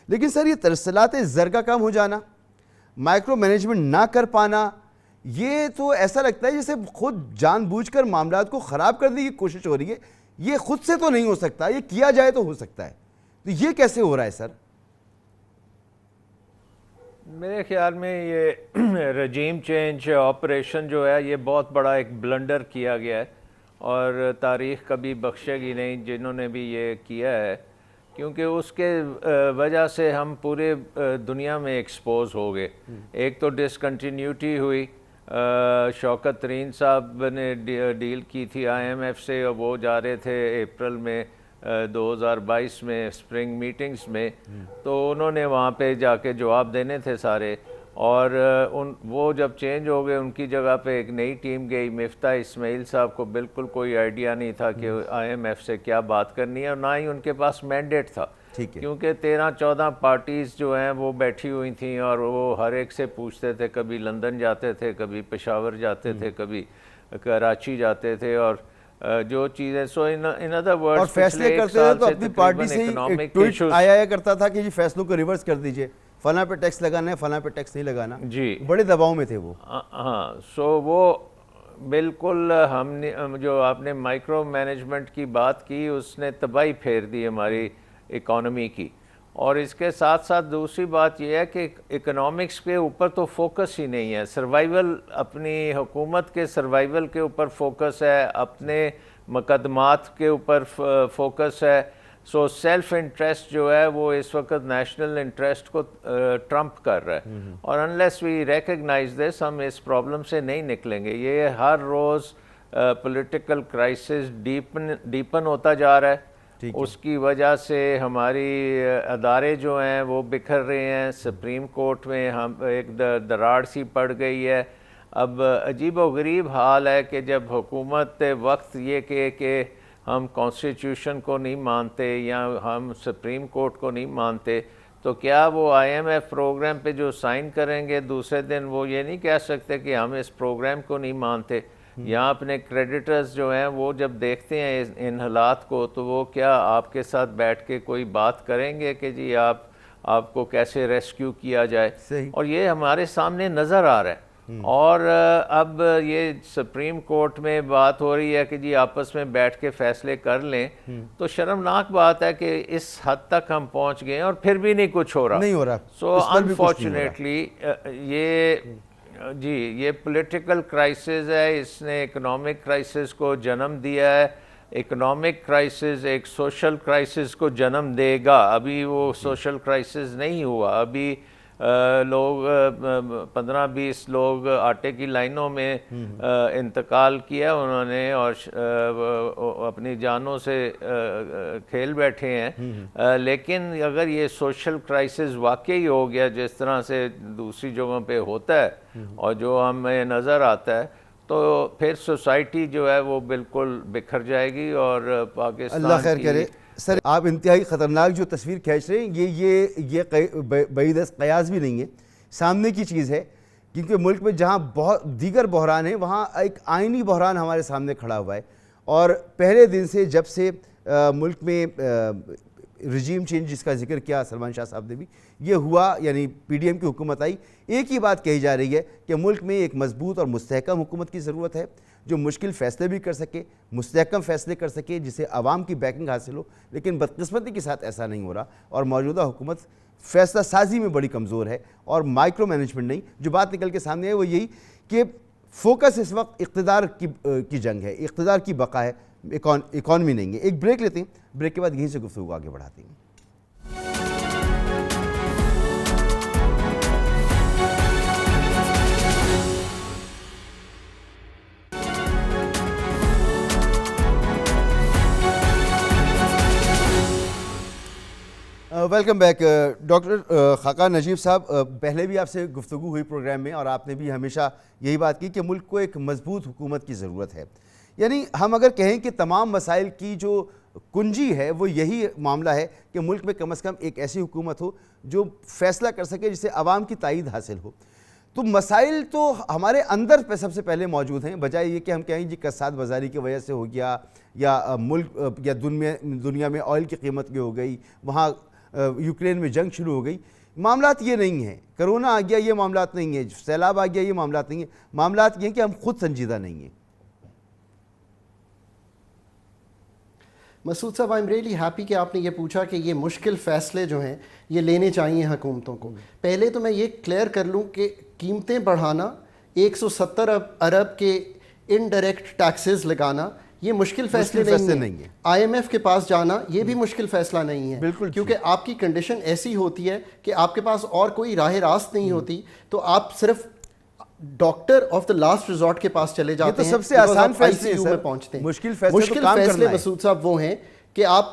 لیکن سر یہ ترسلات زر کا کام ہو جانا, مائکرو مینجمنٹ نہ کر پانا, یہ تو ایسا لگتا ہے جیسے خود جان بوجھ کر معاملات کو خراب کرنے کی کوشش ہو رہی ہے. یہ خود سے تو نہیں ہو سکتا, یہ کیا جائے تو ہو سکتا ہے, تو یہ کیسے ہو رہا ہے سر؟ میرے خیال میں یہ رجیم چینج آپریشن جو ہے یہ بہت بڑا ایک بلنڈر کیا گیا ہے اور تاریخ کبھی بخشے گی نہیں جنہوں نے بھی یہ کیا ہے, کیونکہ اس کے وجہ سے ہم پورے دنیا میں ایکسپوز ہو گئے. ایک تو ڈسکنٹینیوٹی ہوئی, شوکت ترین صاحب نے ڈیل کی تھی آئی ایم ایف سے, اور وہ جا رہے تھے اپریل میں 2022 میں اسپرنگ میٹنگز میں, تو انہوں نے وہاں پہ جا کے جواب دینے تھے سارے, اور وہ جب چینج ہو گئے ان کی جگہ پہ ایک نئی ٹیم گئی. مفتاح اسماعیل صاحب کو بالکل کوئی آئیڈیا نہیں تھا کہ آئی ایم ایف سے کیا بات کرنی ہے, اور نہ ہی ان کے پاس مینڈیٹ تھا, کیونکہ 13-14 پارٹیز جو ہیں وہ بیٹھی ہوئی تھیں اور وہ ہر ایک سے پوچھتے تھے, کبھی لندن جاتے تھے, کبھی پشاور جاتے تھے, کبھی کراچی جاتے تھے, اور جو چیزیں سو ان ادر ورڈز اور فیصلے کرتے تھے تو اپنی پارٹی سے ایک ٹویٹ آیا کرتا تھا کہ جی فیصلوں کو ریورس کر دیجئے, فلاں پہ ٹیکس لگانا ہے, فلاں پہ ٹیکس نہیں لگانا. جی بڑے دباؤ میں تھے وہ. ہاں, سو وہ بالکل ہم نے جو آپ نے مائکرو مینجمنٹ کی بات کی اس نے تباہی پھیر دی ہماری اکانومی کی. اور اس کے ساتھ ساتھ دوسری بات یہ ہے کہ اکنامکس کے اوپر تو فوکس ہی نہیں ہے, سروائیول, اپنی حکومت کے سروائیول کے اوپر فوکس ہے, اپنے مقدمات کے اوپر فوکس ہے. سو سیلف انٹرسٹ جو ہے وہ اس وقت نیشنل انٹرسٹ کو ٹرمپ کر رہا ہے, اور انلیس وی ریکگنائز دس ہم اس پرابلم سے نہیں نکلیں گے. یہ ہر روز پولیٹیکل کرائسس ڈیپن ہوتا جا رہا ہے, اس کی وجہ سے ہماری ادارے جو ہیں وہ بکھر رہے ہیں. سپریم کورٹ میں ہم ایک دراڑ سی پڑ گئی ہے. اب عجیب و غریب حال ہے کہ جب حکومت وقت یہ کہ ہم کانسٹیٹیوشن کو نہیں مانتے یا ہم سپریم کورٹ کو نہیں مانتے, تو کیا وہ آئی ایم ایف پروگرام پہ جو سائن کریں گے دوسرے دن وہ یہ نہیں کہہ سکتے کہ ہم اس پروگرام کو نہیں مانتے؟ یہاں اپنے کریڈیٹرز جو ہیں وہ جب دیکھتے ہیں ان حالات کو تو وہ کیا آپ کے ساتھ بیٹھ کے کوئی بات کریں گے کہ جی آپ کو کیسے ریسکیو کیا جائے؟ اور یہ ہمارے سامنے نظر آ رہا ہے. اور اب یہ سپریم کورٹ میں بات ہو رہی ہے کہ جی آپس میں بیٹھ کے فیصلے کر لیں, تو شرمناک بات ہے کہ اس حد تک ہم پہنچ گئے اور پھر بھی نہیں کچھ ہو رہا. سو انفارچونیٹلی یہ پولیٹیکل کرائسس ہے, اس نے اکنامک کرائسس کو جنم دیا ہے. اکنامک کرائسس ایک سوشل کرائسس کو جنم دے گا. ابھی وہ سوشل کرائسس نہیں ہوا. ابھی لوگ 15-20 لوگ آٹے کی لائنوں میں انتقال کیا انہوں نے اور اپنی جانوں سے کھیل بیٹھے ہیں. لیکن اگر یہ سوشل کرائسس واقعی ہو گیا جس طرح سے دوسری جگہوں پہ ہوتا ہے اور جو ہمیں نظر آتا ہے, تو پھر سوسائٹی جو ہے وہ بالکل بکھر جائے گی. اور پاکستان اللہ خیر کرے. سر آپ انتہائی خطرناک جو تصویر کھینچ رہے ہیں یہ بعید از قیاس بھی نہیں ہے, سامنے کی چیز ہے. کیونکہ ملک میں جہاں بہت دیگر بحران ہیں وہاں ایک آئینی بحران ہمارے سامنے کھڑا ہوا ہے. اور پہلے دن سے جب سے ملک میں رجیم چینج جس کا ذکر کیا سلمان شاہ صاحب نے بھی, یہ ہوا یعنی پی ڈی ایم کی حکومت آئی, ایک ہی بات کہی جا رہی ہے کہ ملک میں ایک مضبوط اور مستحکم حکومت کی ضرورت ہے جو مشکل فیصلے بھی کر سکے, مستحکم فیصلے کر سکے, جسے عوام کی بیکنگ حاصل ہو. لیکن بدقسمتی کے ساتھ ایسا نہیں ہو رہا اور موجودہ حکومت فیصلہ سازی میں بڑی کمزور ہے اور مائکرو مینجمنٹ نہیں. جو بات نکل کے سامنے ہے وہ یہی کہ فوکس اس وقت اقتدار کی جنگ ہے, اقتدار کی بقا ہے, اکانومی نہیں ہے. ایک بریک لیتے ہیں, بریک کے بعد یہیں سے گفتگو آگے بڑھاتے ہیں. Welcome back. ڈاکٹر خاقان نجیب صاحب, پہلے بھی آپ سے گفتگو ہوئی پروگرام میں اور آپ نے بھی ہمیشہ یہی بات کی کہ ملک کو ایک مضبوط حکومت کی ضرورت ہے. یعنی ہم اگر کہیں کہ تمام مسائل کی جو کنجی ہے وہ یہی معاملہ ہے کہ ملک میں کم از کم ایک ایسی حکومت ہو جو فیصلہ کر سکے جسے عوام کی تائید حاصل ہو. تو مسائل تو ہمارے اندر پہ سب سے پہلے موجود ہیں, بجائے یہ کہ ہم کہیں جی کساد بازاری کی وجہ سے ہو گیا یا ملک یا دنیا میں آئل کی قیمت کی ہو گئی, وہاں یوکرین میں جنگ شروع ہو گئی. معاملات یہ نہیں ہیں, کرونا آ گیا یہ معاملات نہیں ہیں, سیلاب آ گیا یہ معاملات نہیں ہیں. معاملات یہ ہیں کہ ہم خود سنجیدہ نہیں ہیں. مسعود صاحب, آئی ایم ریئلی ہیپی کہ آپ نے یہ پوچھا کہ یہ مشکل فیصلے جو ہیں یہ لینے چاہیے حکومتوں کو. پہلے تو میں یہ کلیئر کر لوں کہ قیمتیں بڑھانا, 170 ارب کے انڈائریکٹ ٹیکسز لگانا, یہ مشکل فیصلے نہیں ہیں. آئی ایم ایف کے پاس جانا یہ بھی مشکل فیصلہ نہیں ہے, کیونکہ آپ کی کنڈیشن ایسی ہوتی ہے کہ آپ کے پاس اور کوئی راہ راست نہیں ہوتی, تو آپ صرف doctor of the last resort کے پاس چلے جاتے ہیں. یہ تو سب سے آسان فیصلے میں پہنچتے ہیں. مشکل فیصلے مسعود صاحب وہ ہیں کہ آپ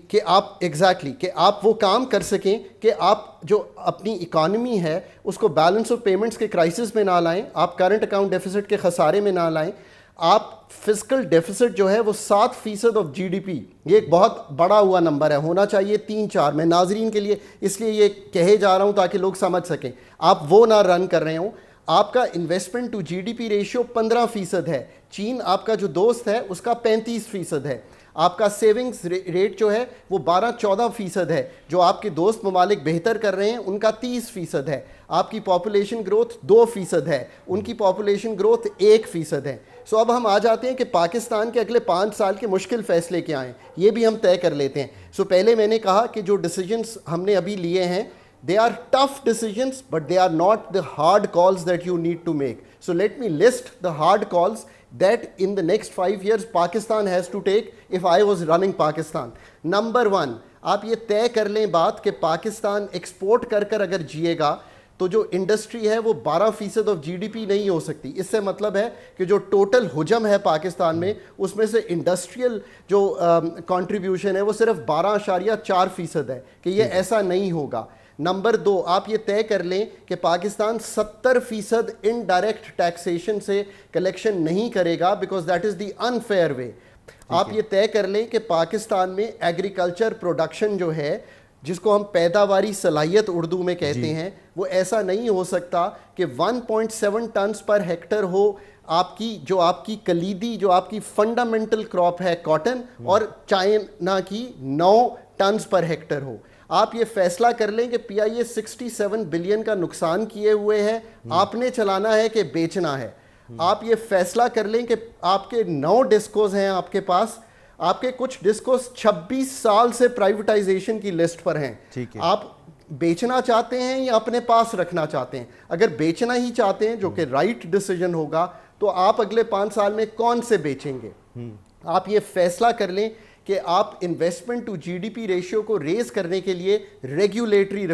کہ آپ ایگزیکٹلی کہ آپ وہ کام کر سکیں کہ آپ جو اپنی اکانومی ہے اس کو بیلنس آف پیمنٹس کے کرائسس میں نہ لائیں, آپ کرنٹ اکاؤنٹ ڈیفیسٹ کے خسارے میں نہ لائیں. آپ فسکل ڈیفیسٹ جو ہے وہ 7% آف جی ڈی پی, یہ ایک بہت بڑا ہوا نمبر ہے, ہونا چاہیے 3-4. میں ناظرین کے لیے اس لیے یہ کہے جا رہا ہوں تاکہ لوگ سمجھ سکیں, آپ وہ نہ رن کر رہے ہوں. آپ کا investment to G D P ratio 15% ہے. چین آپ کا جو دوست ہے اس کا 35% ہے. آپ کا سیونگز ریٹ جو ہے وہ 12-14% ہے. جو آپ کے دوست ممالک بہتر کر رہے ہیں ان کا 30% ہے. آپ کی پاپولیشن گروتھ 2% ہے, ان کی پاپولیشن گروتھ 1% ہے. سو اب ہم آ جاتے ہیں کہ پاکستان کے اگلے 5 سال کے مشکل فیصلے کیا ہیں, یہ بھی ہم طے کر لیتے ہیں. سو پہلے میں نے کہا کہ جو ڈیسیجنس ہم نے ابھی لیے ہیں they are tough decisions but they are not the hard calls that you need to make. So let me list the hard calls that in the next 5 years Pakistan has to take if I was running Pakistan. Number 1, آپ یہ طے کر لیں بات کہ پاکستان ایکسپورٹ کر کر اگر جیے گا تو جو انڈسٹری ہے وہ 12% آف جی ڈی پی نہیں ہو سکتی. اس سے مطلب ہے کہ جو ٹوٹل حجم ہے پاکستان میں اس میں سے انڈسٹریل جو کنٹریبیوشن ہے وہ صرف 12.4% ہے, کہ یہ ایسا نہیں ہوگا. نمبر 2, آپ یہ طے کر لیں کہ پاکستان 70% انڈائریکٹ ٹیکسیشن سے کلیکشن نہیں کرے گا, because that is the unfair way. آپ یہ طے کر لیں کہ پاکستان میں ایگریکلچر پروڈکشن جو ہے جس کو ہم پیداواری صلاحیت اردو میں کہتے ہیں, وہ ایسا نہیں ہو سکتا کہ 1.7 ٹنز پر ہیکٹر ہو آپ کی کلیدی جو آپ کی فنڈامنٹل کراپ ہے کاٹن, اور چائنا کی 9 ٹنز پر ہیکٹر ہو. آپ یہ فیصلہ کر لیں کہ پی آئی اے 67 بلین کا نقصان کیے ہوئے ہے, آپ نے چلانا ہے کہ بیچنا ہے. آپ یہ فیصلہ کر لیں کہ آپ کے 9 ڈسکوز ہیں آپ کے پاس, آپ کے کچھ ڈسکوز 26 سال سے پرائیویٹائزیشن کی لسٹ پر ہیں. آپ بیچنا چاہتے ہیں یا اپنے پاس رکھنا چاہتے ہیں؟ اگر بیچنا ہی چاہتے ہیں جو کہ رائٹ ڈیسیجن ہوگا, تو آپ اگلے 5 سال میں کون سے بیچیں گے؟ آپ یہ فیصلہ کر لیں کہ آپ investment to G D P ratio کو ریز کرنے کے لیے ریگولیٹری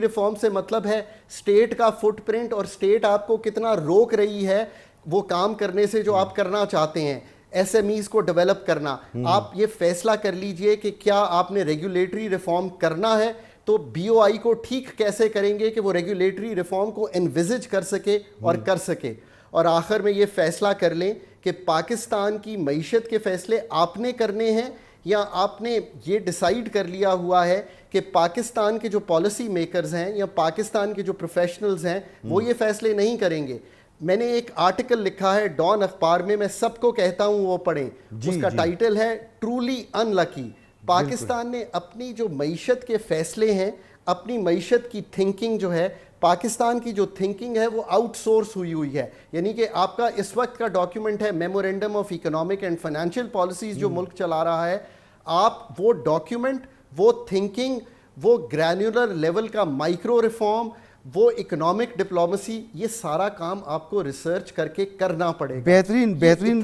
ریفارم سے مطلب ہے اسٹیٹ کا فٹ پرنٹ اور اسٹیٹ آپ کو کتنا روک رہی ہے وہ کام کرنے سے جو آپ کرنا چاہتے ہیں، ایس ایم ایز کو ڈیولپ کرنا. آپ یہ فیصلہ کر لیجئے کہ کیا آپ نے ریگولیٹری ریفارم کرنا ہے، تو بی او آئی کو ٹھیک کیسے کریں گے کہ وہ ریگولیٹری ریفارم کو انویزج کر سکے اور کر سکے. اور آخر میں یہ فیصلہ کر لیں کہ پاکستان کی معیشت کے فیصلے آپ نے کرنے ہیں یا آپ نے یہ ڈیسائیڈ کر لیا ہوا ہے کہ پاکستان کے جو پالیسی میکرز ہیں یا پاکستان کے جو پروفیشنلز ہیں وہ یہ فیصلے نہیں کریں گے. میں نے ایک آرٹیکل لکھا ہے ڈان اخبار میں سب کو کہتا ہوں وہ پڑھیں. اس کا ٹائٹل ہے ٹرولی ان لکی. پاکستان نے اپنی جو معیشت کے فیصلے ہیں، اپنی معیشت کی تھنکنگ جو ہے، پاکستان کی جو تھنکنگ ہے وہ آؤٹ سورس ہوئی ہے. یعنی کہ آپ کا اس وقت کا ڈاکیومنٹ ہے memorandum of economic and financial policies جو ملک چلا رہا ہے. آپ وہ ڈاکیومنٹ، وہ تھنکنگ، وہ گرینولر لیول کا مائکرو ریفارم، وہ اکنامک ڈپلومیسی، یہ سارا کام آپ کو ریسرچ کر کے کرنا پڑے گا. بہترین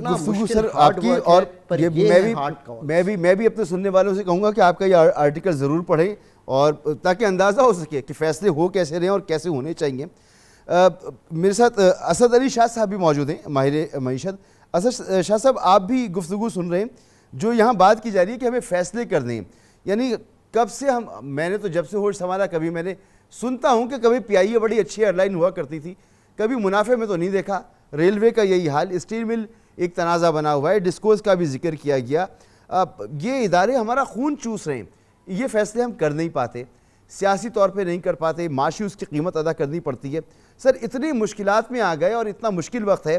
گفتگو سر آپ کی. اور میں بھی اپنے سننے والوں سے کہوں گا کہ آپ کا یہ آرٹیکل ضرور پڑھیں اور تاکہ اندازہ ہو سکے کہ فیصلے ہو کیسے رہیں اور کیسے ہونے چاہیے. میرے ساتھ اسد علی شاہ صاحب بھی موجود ہیں، ماہر معیشت. اسد شاہ صاحب، آپ بھی گفتگو سن رہے ہیں. جو یہاں بات کی جا رہی ہے کہ ہمیں فیصلے کرنے ہیں، یعنی کب سے میں نے تو جب سے ہوش سنبھالا کبھی میں نے سنتا ہوں کہ کبھی پی آئی اے بڑی اچھی ایئر لائن ہوا کرتی تھی، کبھی منافع میں تو نہیں دیکھا. ریلوے کا یہی حال، اسٹیل مل ایک تنازع بنا ہوا ہے، ڈسکوز کا بھی ذکر کیا گیا. یہ ادارے ہمارا خون چوس رہے ہیں، یہ فیصلے ہم کر نہیں پاتے، سیاسی طور پہ نہیں کر پاتے، معاشی اس کی قیمت ادا کرنی پڑتی ہے. سر اتنی مشکلات میں آ گئے اور اتنا مشکل وقت ہے،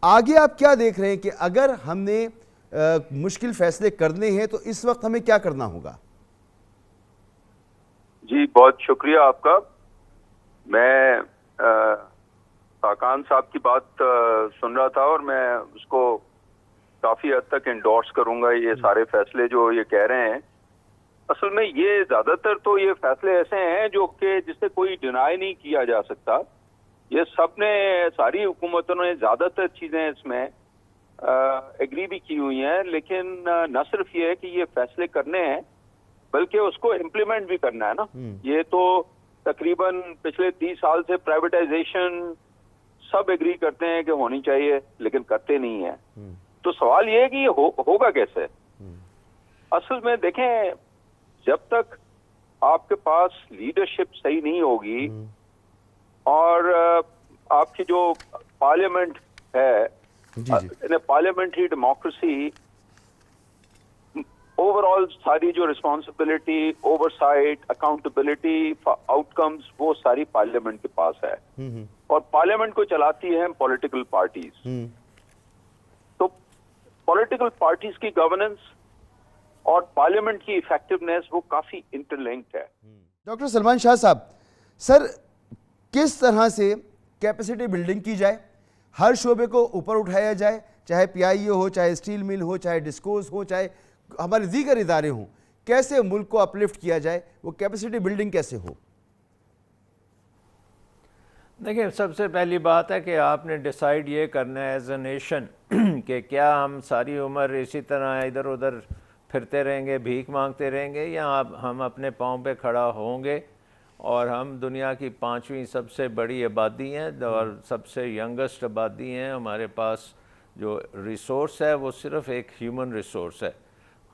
آگے آپ کیا دیکھ رہے ہیں کہ اگر ہم نے مشکل فیصلے کرنے ہیں تو اس وقت ہمیں کیا کرنا ہوگا؟ جی بہت شکریہ آپ کا. میں خاقان صاحب کی بات سن رہا تھا اور میں اس کو کافی حد تک انڈورس کروں گا. یہ سارے فیصلے جو یہ کہہ رہے ہیں، اصل میں یہ زیادہ تر تو یہ فیصلے ایسے ہیں جو کہ جسے کوئی ڈینائی نہیں کیا جا سکتا. یہ سب نے، ساری حکومتوں نے زیادہ تر چیزیں اس میں ایگری بھی کی ہوئی ہیں. لیکن نہ صرف یہ ہے کہ یہ فیصلے کرنے ہیں بلکہ اس کو امپلیمنٹ بھی کرنا ہے نا. یہ تو تقریباً پچھلے 30 سال سے پرائیویٹائزیشن سب ایگری کرتے ہیں کہ ہونی چاہیے لیکن کرتے نہیں ہیں. تو سوال یہ ہے کہ یہ ہوگا کیسے؟ اصل میں دیکھیں، جب تک آپ کے پاس لیڈرشپ صحیح نہیں ہوگی اور آپ کی جو پارلیمنٹ ہے، پارلیمنٹری ڈیموکریسی، اوور آل ساری جو responsibility, oversight, accountability for outcomes, وہ ساری پارلیمنٹ کے پاس ہے. اور پارلیمنٹ کو چلاتی ہیں پولیٹیکل پارٹیز. تو پولیٹیکل پارٹیز کی گورننس اور پارلیمنٹ کی ایفیکٹونیس وہ کافی انٹر لنکڈ ہے. ڈاکٹر سلمان شاہ صاحب، سر کس طرح سے کیپیسٹی بلڈنگ کی جائے، ہر شعبے کو اوپر اٹھایا جائے، چاہے پی آئی اے ہو، چاہے اسٹیل مل ہو، چاہے ڈسکوز ہو، چاہے ہمارے دیگر ادارے ہوں، کیسے ملک کو اپلفٹ کیا جائے، وہ کیپیسٹی بلڈنگ کیسے ہو؟ دیکھیں، سب سے پہلی بات ہے کہ آپ نے ڈیسائیڈ یہ کرنا ہے ایز اے نیشن کہ کیا ہم ساری عمر اسی طرح ادھر ادھر پھرتے رہیں گے، بھیک مانگتے رہیں گے، یا ہم اپنے پاؤں پہ کھڑا ہوں گے. اور ہم دنیا کی 5ویں سب سے بڑی آبادی ہیں اور سب سے ینگسٹ آبادی ہیں. ہمارے پاس جو ریسورس ہے وہ صرف ایک ہیومن ریسورس ہے.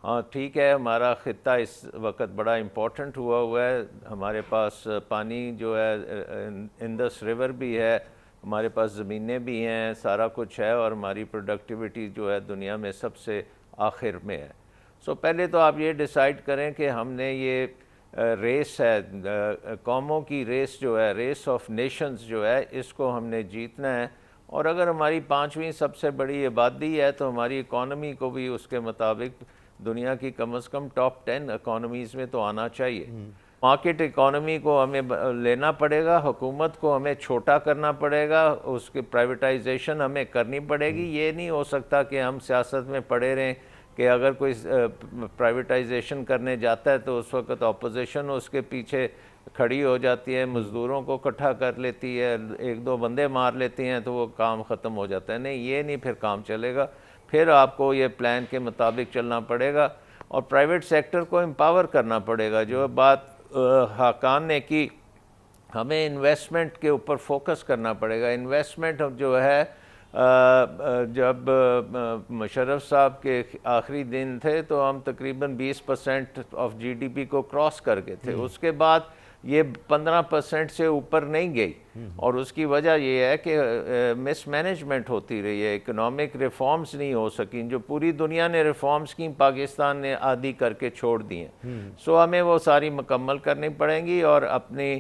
ہاں ٹھیک ہے، ہمارا خطہ اس وقت بڑا امپورٹنٹ ہوا ہے. ہمارے پاس پانی جو ہے انڈس ریور بھی ہے، ہمارے پاس زمینیں بھی ہیں، سارا کچھ ہے، اور ہماری پروڈکٹیوٹی جو ہے دنیا میں سب سے آخر میں ہے. سو پہلے تو آپ یہ ڈیسائیڈ کریں کہ ہم نے یہ ریس ہے، قوموں کی ریس جو ہے، ریس آف نیشنز جو ہے، اس کو ہم نے جیتنا ہے. اور اگر ہماری 5ویں سب سے بڑی آبادی ہے تو ہماری اکانومی کو بھی اس کے مطابق دنیا کی کم از کم ٹاپ 10 اکانومیز میں تو آنا چاہیے. مارکیٹ اکانومی کو ہمیں لینا پڑے گا، حکومت کو ہمیں چھوٹا کرنا پڑے گا، اس کی پرائیویٹائزیشن ہمیں کرنی پڑے گی. یہ نہیں ہو سکتا کہ ہم سیاست میں پڑے رہیں کہ اگر کوئی پرائیویٹائزیشن کرنے جاتا ہے تو اس وقت اپوزیشن اس کے پیچھے کھڑی ہو جاتی ہے، مزدوروں کو اکٹھا کر لیتی ہے، 1-2 بندے مار لیتی ہیں تو وہ کام ختم ہو جاتا ہے. نہیں، یہ نہیں پھر کام چلے گا. پھر آپ کو یہ پلان کے مطابق چلنا پڑے گا اور پرائیویٹ سیکٹر کو امپاور کرنا پڑے گا. جو بات حقان نے کی, ہمیں انویسٹمنٹ کے اوپر فوکس کرنا پڑے گا. انویسٹمنٹ جو ہے جب مشرف صاحب کے آخری دن تھے تو ہم تقریباً 20% آف جی ڈی پی کو کراس کر گئے تھے. اس کے بعد یہ 15% سے اوپر نہیں گئی, اور اس کی وجہ یہ ہے کہ مس مینجمنٹ ہوتی رہی ہے, اکنامک ریفارمز نہیں ہو سکیں. جو پوری دنیا نے ریفارمز کی, پاکستان نے آدھی کر کے چھوڑ دی ہیں. سو ہمیں وہ ساری مکمل کرنی پڑیں گی اور اپنی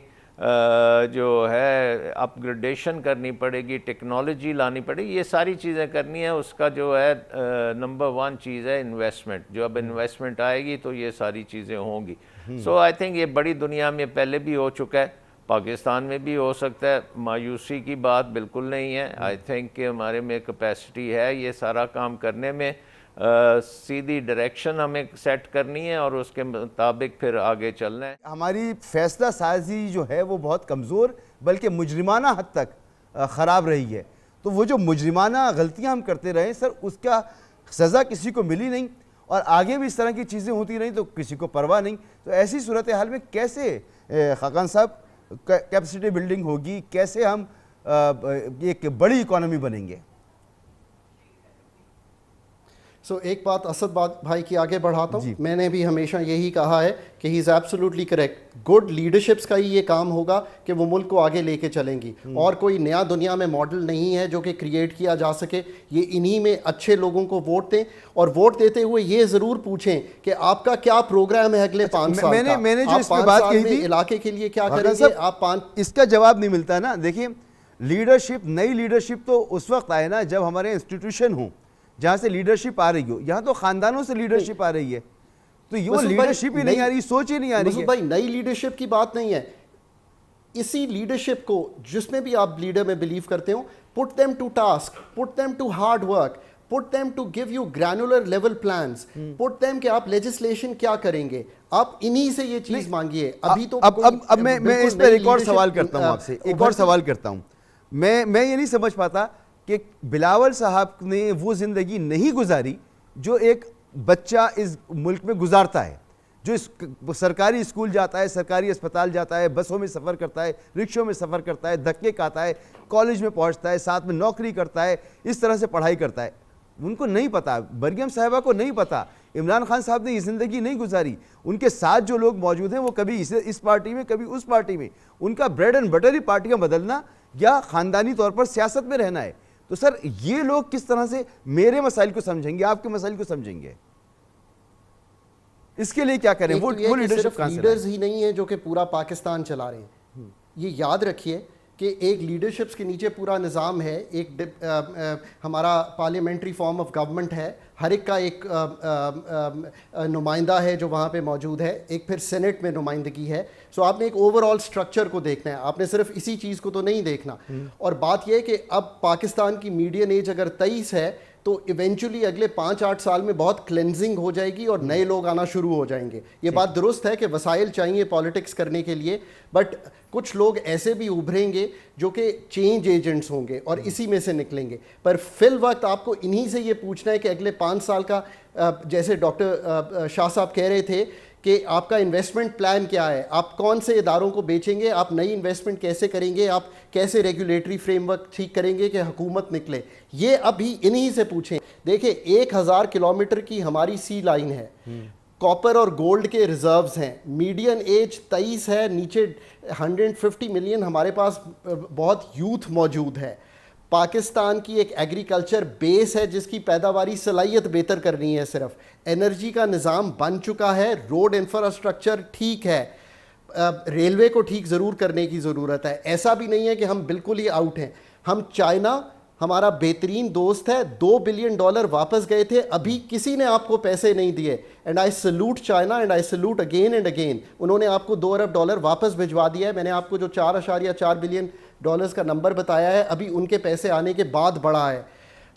جو ہے اپ گریڈیشن کرنی پڑے گی, ٹیکنالوجی لانی پڑے گی. یہ ساری چیزیں کرنی ہیں. اس کا جو ہے نمبر 1 چیز ہے انویسٹمنٹ. جو اب انویسٹمنٹ آئے گی تو یہ ساری چیزیں ہوں گی. سو آئی تھنک یہ بڑی دنیا میں پہلے بھی ہو چکا ہے, پاکستان میں بھی ہو سکتا ہے. مایوسی کی بات بالکل نہیں ہے. آئی تھنک کہ ہمارے میں کیپیسٹی ہے یہ سارا کام کرنے میں. سیدھی ڈائریکشن ہمیں سیٹ کرنی ہے اور اس کے مطابق پھر آگے چلنا ہے. ہماری فیصلہ سازی جو ہے وہ بہت کمزور بلکہ مجرمانہ حد تک خراب رہی ہے. تو وہ جو مجرمانہ غلطیاں ہم کرتے رہے سر, اس کا سزا کسی کو ملی نہیں, اور آگے بھی اس طرح کی چیزیں ہوتی رہیں تو کسی کو پرواہ نہیں. تو ایسی صورتحال میں کیسے خاقان صاحب کیپیسٹی بلڈنگ ہوگی, کیسے ہم ایک بڑی اکانومی بنیں گے؟ ایک بات اسد بھائی کی آگے بڑھاتا ہوں. میں نے بھی ہمیشہ یہی کہا ہے کہ he is absolutely correct. Good leaderships کا ہی یہ کام ہوگا کہ وہ ملک کو آگے لے کے چلیں گی, اور کوئی نیا دنیا میں ماڈل نہیں ہے جو کہ کریٹ کیا جا سکے. یہ انہی میں اچھے لوگوں کو ووٹ دیں, اور ووٹ دیتے ہوئے یہ ضرور پوچھیں کہ آپ کا کیا پروگرام ہے اگلے 5 سال کا. میں نے جو اس پہ بات کہی تھی علاقے کے لیے کیا کریں گے آپ, اس کا جواب نہیں ملتا نا. دیکھیں لیڈرشپ, نئی لیڈرشپ تو اس وقت آئے نا جب ہمارے انسٹیٹیوشن ہوں جہاں سے لیڈرشپ آ رہی ہو. یہاں تو خاندانوں سے لیڈرشپ آ رہی ہے, تو یہ لیڈرشپ ہی نہیں آ رہی, سوچ ہی نہیں آ رہی ہے. بھائی نئی لیڈرشپ کی بات نہیں ہے, اسی لیڈرشپ کو جس میں بھی آپ لیڈر میں بلیو کرتے ہو, put them to task, put them to hard work, put them to give you granular level plans, put them کہ آپ لیجسلیشن کیا کریں گے. آپ انہی سے یہ چیز مانگیے. ابھی تو اب میں اس پر ایک اور سوال کرتا ہوں آپ سے, ایک اور سوال کرتا ہوں. میں یہ نہیں سمجھ پاتا کہ بلاول صاحب نے وہ زندگی نہیں گزاری جو ایک بچہ اس ملک میں گزارتا ہے, جو سرکاری اسکول جاتا ہے, سرکاری اسپتال جاتا ہے, بسوں میں سفر کرتا ہے, رکشوں میں سفر کرتا ہے, دھکے کھاتا ہے, کالج میں پہنچتا ہے, ساتھ میں نوکری کرتا ہے, اس طرح سے پڑھائی کرتا ہے. ان کو نہیں پتا, مریم صاحبہ کو نہیں پتا, عمران خان صاحب نے یہ زندگی نہیں گزاری. ان کے ساتھ جو لوگ موجود ہیں وہ کبھی اس پارٹی میں کبھی اس پارٹی میں, ان کا بریڈ اینڈ بٹر ہی پارٹیاں بدلنا یا خاندانی طور پر سیاست میں رہنا ہے. تو سر یہ لوگ کس طرح سے میرے مسائل کو سمجھیں گے, آپ کے مسائل کو سمجھیں گے؟ اس کے لیے کیا کریں؟ وہ صرف لیڈرز ہی نہیں ہیں جو کہ پورا پاکستان چلا رہے ہیں. یہ یاد رکھیے کہ ایک لیڈرشپس کے نیچے پورا نظام ہے, ایک ہمارا پارلیمنٹری فارم آف گورنمنٹ ہے, ہر ایک کا ایک نمائندہ ہے جو وہاں پہ موجود ہے, ایک پھر سینٹ میں نمائندگی ہے. سو آپ نے ایک اوور آل اسٹرکچر کو دیکھنا ہے, آپ نے صرف اسی چیز کو تو نہیں دیکھنا. اور بات یہ ہے کہ اب پاکستان کی میڈین ایج اگر 23 ہے تو ایونچولی اگلے 5-8 سال میں بہت کلینزنگ ہو جائے گی اور نئے لوگ آنا شروع ہو جائیں گے. یہ بات درست ہے کہ وسائل چاہیے پالیٹکس کرنے کے لیے, بٹ کچھ لوگ ایسے بھی ابھریں گے جو کہ چینج ایجنٹس ہوں گے اور اسی میں سے نکلیں گے. پر فی الوقت آپ کو انہی سے یہ پوچھنا ہے کہ اگلے 5 سال کا, جیسے ڈاکٹر شاہ صاحب کہہ رہے تھے کہ آپ کا انویسٹمنٹ پلان کیا ہے, آپ کون سے اداروں کو بیچیں گے, آپ نئی انویسٹمنٹ کیسے کریں گے, آپ کیسے ریگولیٹری فریم ورک ٹھیک کریں گے کہ حکومت نکلے. یہ ابھی انہی سے پوچھیں. دیکھیں 1000 کلومیٹر کی ہماری سی لائن ہے, کاپر اور گولڈ کے ریزروز ہیں, میڈین ایج 23 ہے, نیچے 150 ملین ہمارے پاس بہت یوتھ موجود ہے. پاکستان کی ایک ایگریکلچر بیس ہے جس کی پیداواری صلاحیت بہتر کرنی ہے. صرف انرجی کا نظام بن چکا ہے, روڈ انفراسٹرکچر ٹھیک ہے, ریلوے کو ٹھیک ضرور کرنے کی ضرورت ہے. ایسا بھی نہیں ہے کہ ہم بالکل ہی آؤٹ ہیں. ہم چائنا ہمارا بہترین دوست ہے, $2 بلین واپس گئے تھے, ابھی کسی نے آپ کو پیسے نہیں دیے. And I salute China and I salute again and again. انہوں نے آپ کو $2 ارب واپس بھجوا دیا ہے. میں نے آپ کو جو $4.4 بلین کا نمبر بتایا ہے, ابھی ان کے پیسے آنے کے بعد بڑھا ہے.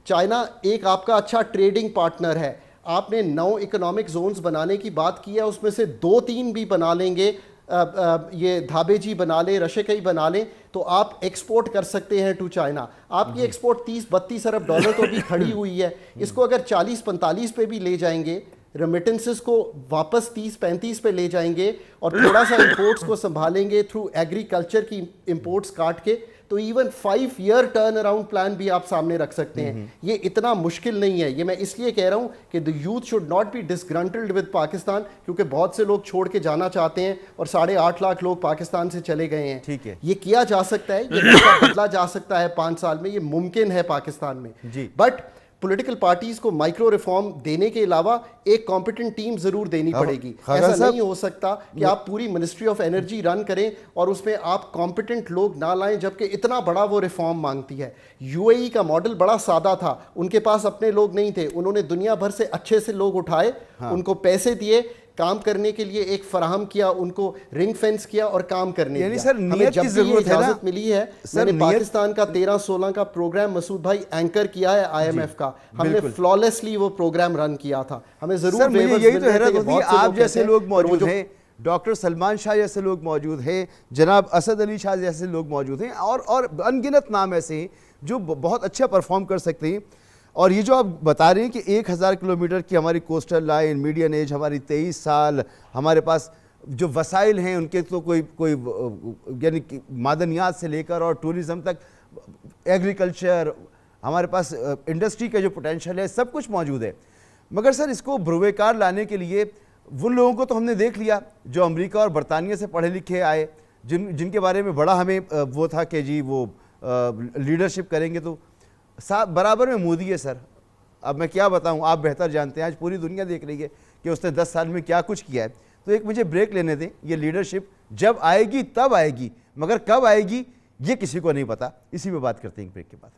چائنا ایک آپ کا اچھا ٹریڈنگ پارٹنر ہے. آپ نے 9 اکنامک زونز بنانے کی بات کی ہے, اس میں سے 2-3 بھی بنا لیں گے, یہ دھابے جی بنا لیں, رشکئی بنا لیں, تو آپ ایکسپورٹ کر سکتے ہیں ٹو چائنا. آپ کی ایکسپورٹ 30-32 ارب ڈالر تو ابھی کھڑی ہوئی ہے. اس کو اگر 40-45 پہ بھی لے جائیں گے, ریمیٹنسز کو واپس 30-35 پہ لے جائیں گے, اور تھوڑا سا امپورٹس کو سنبھالیں گے تھرو ایگریکلچر کی امپورٹس کاٹ کے, تو even 5 year turn around plan بھی آپ سامنے رکھ سکتے ہیں. یہ اتنا مشکل نہیں ہے. یہ میں اس لیے کہہ رہا ہوں کہ the youth should not be disgruntled with Pakistan, کیونکہ بہت سے لوگ چھوڑ کے جانا چاہتے ہیں اور 8.5 لاکھ لوگ پاکستان سے چلے گئے ہیں. ٹھیک ہے, یہ کیا جا سکتا ہے, یہ بدلا جا سکتا ہے 5 سال میں, یہ ممکن ہے پاکستان میں. بٹ پولیٹیکل پارٹیز کو مائکرو ریفارم دینے کے علاوہ ایک کمپیٹنٹ ٹیم ضرور دینی پڑے گی. ایسا نہیں ہو سکتا کہ آپ پوری منسٹری آف انرجی رن کریں اور اس میں آپ کمپیٹنٹ لوگ نہ لائیں, جبکہ اتنا بڑا وہ ریفارم مانگتی ہے. یو اے ای کا ماڈل بڑا سادہ تھا, ان کے پاس اپنے لوگ نہیں تھے, انہوں نے دنیا بھر سے اچھے سے لوگ اٹھائے, ان کو پیسے دیے, کام کرنے کے لیے ایک فراہم کیا, ان کو رنگ فینس کیا اور کام کرنے دیا. سر نیت کی ضرورت ہے نا, اجازت ملی ہے. میں نے پاکستان کا 13-16 کا پروگرام مسعود بھائی اینکر کیا ہے IMF کا, ہم نے فلالیسلی وہ پروگرام رن کیا تھا. ہمیں ضرور یہی تو حیرت ہوتی ہے, آپ جیسے لوگ موجود ہیں, ڈاکٹر سلمان شاہ جیسے لوگ موجود ہیں, جناب اسد علی شاہ جیسے لوگ موجود ہیں, اور ان گنت نام ایسے ہیں جو بہت اچھا پرفارم کر سکتے ہیں. اور یہ جو آپ بتا رہے ہیں کہ 1000 کلومیٹر کی ہماری کوسٹل لائن, میڈین ایج ہماری 23 سال, ہمارے پاس جو وسائل ہیں ان کے تو کوئی یعنی معدنیات سے لے کر اور ٹورزم تک, ایگریکلچر, ہمارے پاس انڈسٹری کا جو پوٹینشیل ہے, سب کچھ موجود ہے. مگر سر اس کو بروئے کار لانے کے لیے وہ لوگوں کو تو ہم نے دیکھ لیا جو امریکہ اور برطانیہ سے پڑھے لکھے آئے, جن کے بارے میں بڑا ہمیں وہ تھا کہ جی وہ لیڈرشپ کریں گے, تو برابر میں مودی ہے سر. اب میں کیا بتاؤں, آپ بہتر جانتے ہیں, آج پوری دنیا دیکھ رہی ہے کہ اس نے 10 سال میں کیا کچھ کیا ہے. تو ایک مجھے بریک لینے دیں, یہ لیڈرشپ جب آئے گی تب آئے گی, مگر کب آئے گی یہ کسی کو نہیں پتا. اسی پہ بات کرتے ہیں بریک کے بعد.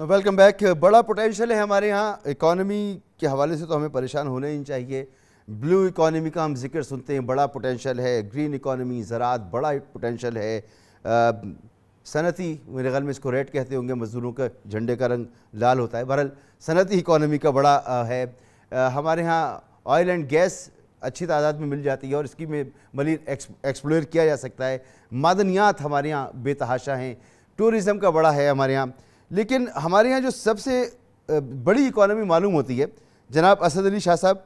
Welcome back. بڑا پوٹینشیل ہے ہمارے ہاں, اکانومی کے حوالے سے تو ہمیں پریشان ہونا ہی چاہیے. بلو اکانومی کا ہم ذکر سنتے ہیں, بڑا پوٹینشیل ہے. گرین اکانومی, زراعت, بڑا پوٹینشیل ہے. صنعتی, میرے خیال میں اس کو ریڈ کہتے ہوں گے, مزدوروں کا جھنڈے کا رنگ لال ہوتا ہے. بہرحال صنعتی اکانومی کا بڑا ہے. ہمارے ہاں آئل اینڈ گیس اچھی تعداد میں مل جاتی ہے اور اس کی میں مزید ایکسپلور کیا جا سکتا ہے. معدنیات ہمارے ہاں بے تحاشا ہیں. ٹورزم کا بڑا ہے ہمارے ہاں. لیکن ہمارے ہاں جو سب سے بڑی اکانومی معلوم ہوتی ہے جناب اسد علی شاہ صاحب,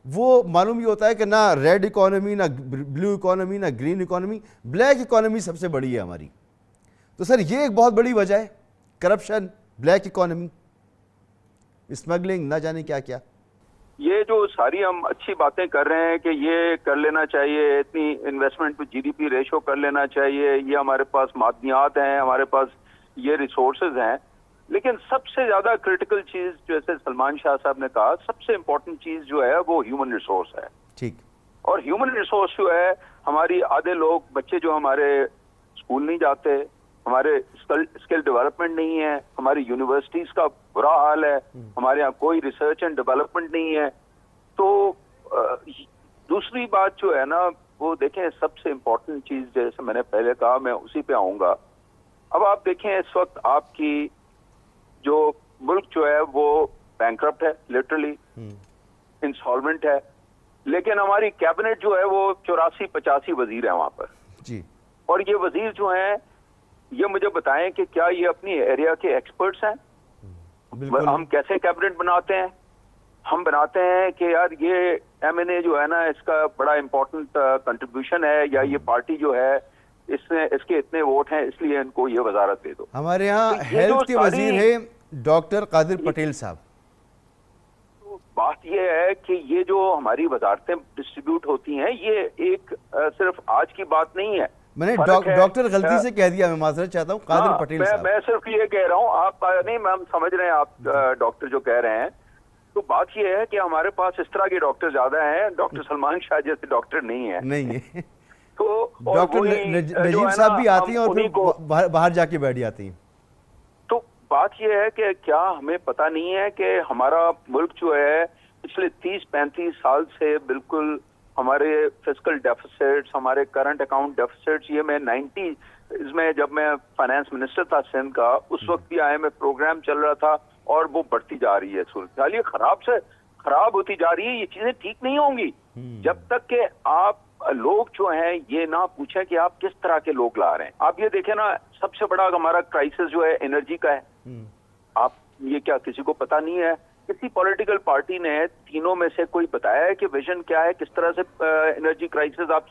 وہ معلوم یہ ہوتا ہے کہ نہ ریڈ اکانومی, نہ بلو اکانومی, نہ گرین اکانومی, بلیک اکانومی سب سے بڑی ہے ہماری. تو سر یہ ایک بہت بڑی وجہ ہے, کرپشن, بلیک اکانومی, اسمگلنگ, نہ جانے کیا کیا. یہ جو ساری ہم اچھی باتیں کر رہے ہیں کہ یہ کر لینا چاہیے, اتنی انویسٹمنٹ پہ GDP ریشو کر لینا چاہیے, یہ ہمارے پاس معدنیات ہیں, ہمارے پاس یہ ریسورسز ہیں, لیکن سب سے زیادہ کرٹیکل چیز جیسے سلمان شاہ صاحب نے کہا, سب سے امپورٹنٹ چیز جو ہے وہ ہیومن ریسورس ہے. ٹھیک. اور ہیومن ریسورس جو ہے, ہماری آدھے لوگ بچے جو ہمارے اسکول نہیں جاتے, ہمارے اسکل ڈیولپمنٹ نہیں ہے, ہماری یونیورسٹیز کا برا حال ہے, ہمارے یہاں کوئی ریسرچ اینڈ ڈیولپمنٹ نہیں ہے. تو دوسری بات جو ہے نا وہ دیکھیں, سب سے امپورٹنٹ چیز جیسے میں نے پہلے کہا, میں اسی پہ آؤں گا. اب آپ دیکھیں اس وقت آپ کی جو ملک جو ہے وہ بینکرپٹ ہے, لٹرلی انسالوینٹ ہے, لیکن ہماری کیبنٹ جو ہے وہ 84-85 وزیر ہیں وہاں پر جی. اور یہ وزیر جو ہیں یہ مجھے بتائیں کہ کیا یہ اپنی ایریا کے ایکسپرٹس ہیں؟ ہم کیسے کیبنٹ بناتے ہیں؟ ہم بناتے ہیں کہ یار یہ MNA جو ہے نا اس کا بڑا امپورٹنٹ کنٹریبیوشن ہے, یا یہ پارٹی جو ہے اس کے اتنے ووٹ ہیں اس لیے ان کو یہ وزارت دے دو. ہمارے یہاں ہیلتھ کے وزیر ہیں ڈاکٹر قادر پٹیل صاحب. بات یہ ہے کہ یہ جو ہماری وزارتیں ڈسٹریبیوٹ ہوتی ہیں یہ ایک صرف آج کی بات نہیں ہے. میں نے ڈاکٹر غلطی سے کہہ دیا, میں معذرت چاہتا ہوں, قادر پٹیل صاحب. میں صرف یہ کہہ رہا ہوں, آپ نہیں, ہم سمجھ رہے ہیں آپ ڈاکٹر جو کہہ رہے ہیں. تو بات یہ ہے کہ ہمارے پاس اس طرح کے ڈاکٹر زیادہ ہیں, ڈاکٹر سلمان شاہ جیسے ڈاکٹر نہیں ہیں. تو ڈاکٹر نجیب صاحب بھی آتی ہیں اور پھر باہر جا کے بیٹھ جاتی ہیں. تو بات یہ ہے کہ کیا ہمیں پتہ نہیں ہے کہ ہمارا ملک جو ہے پچھلے 30-35 سال سے بالکل ہمارے فسکل ڈیفیسٹس, ہمارے کرنٹ اکاؤنٹ ڈیفیسٹس, یہ میں 90 اس میں جب میں فائنانس منسٹر تھا سندھ کا, اس وقت بھی IMF پروگرام چل رہا تھا, اور وہ بڑھتی جا رہی ہے صورتحال, یہ خراب سے خراب ہوتی جا رہی ہے. یہ چیزیں ٹھیک نہیں ہوں گی جب تک کہ آپ لوگ جو ہیں یہ نہ پوچھیں کہ آپ کس طرح کے لوگ لا رہے ہیں. آپ یہ دیکھیں نا, سب سے بڑا ہمارا کرائسس جو ہے انرجی کا ہے. آپ یہ کیا کسی کو پتا نہیں ہے؟ کسی پولیٹیکل پارٹی نے تینوں میں سے کوئی بتایا ہے کہ ویژن کیا ہے, کس طرح سے انرجی کرائسس آپ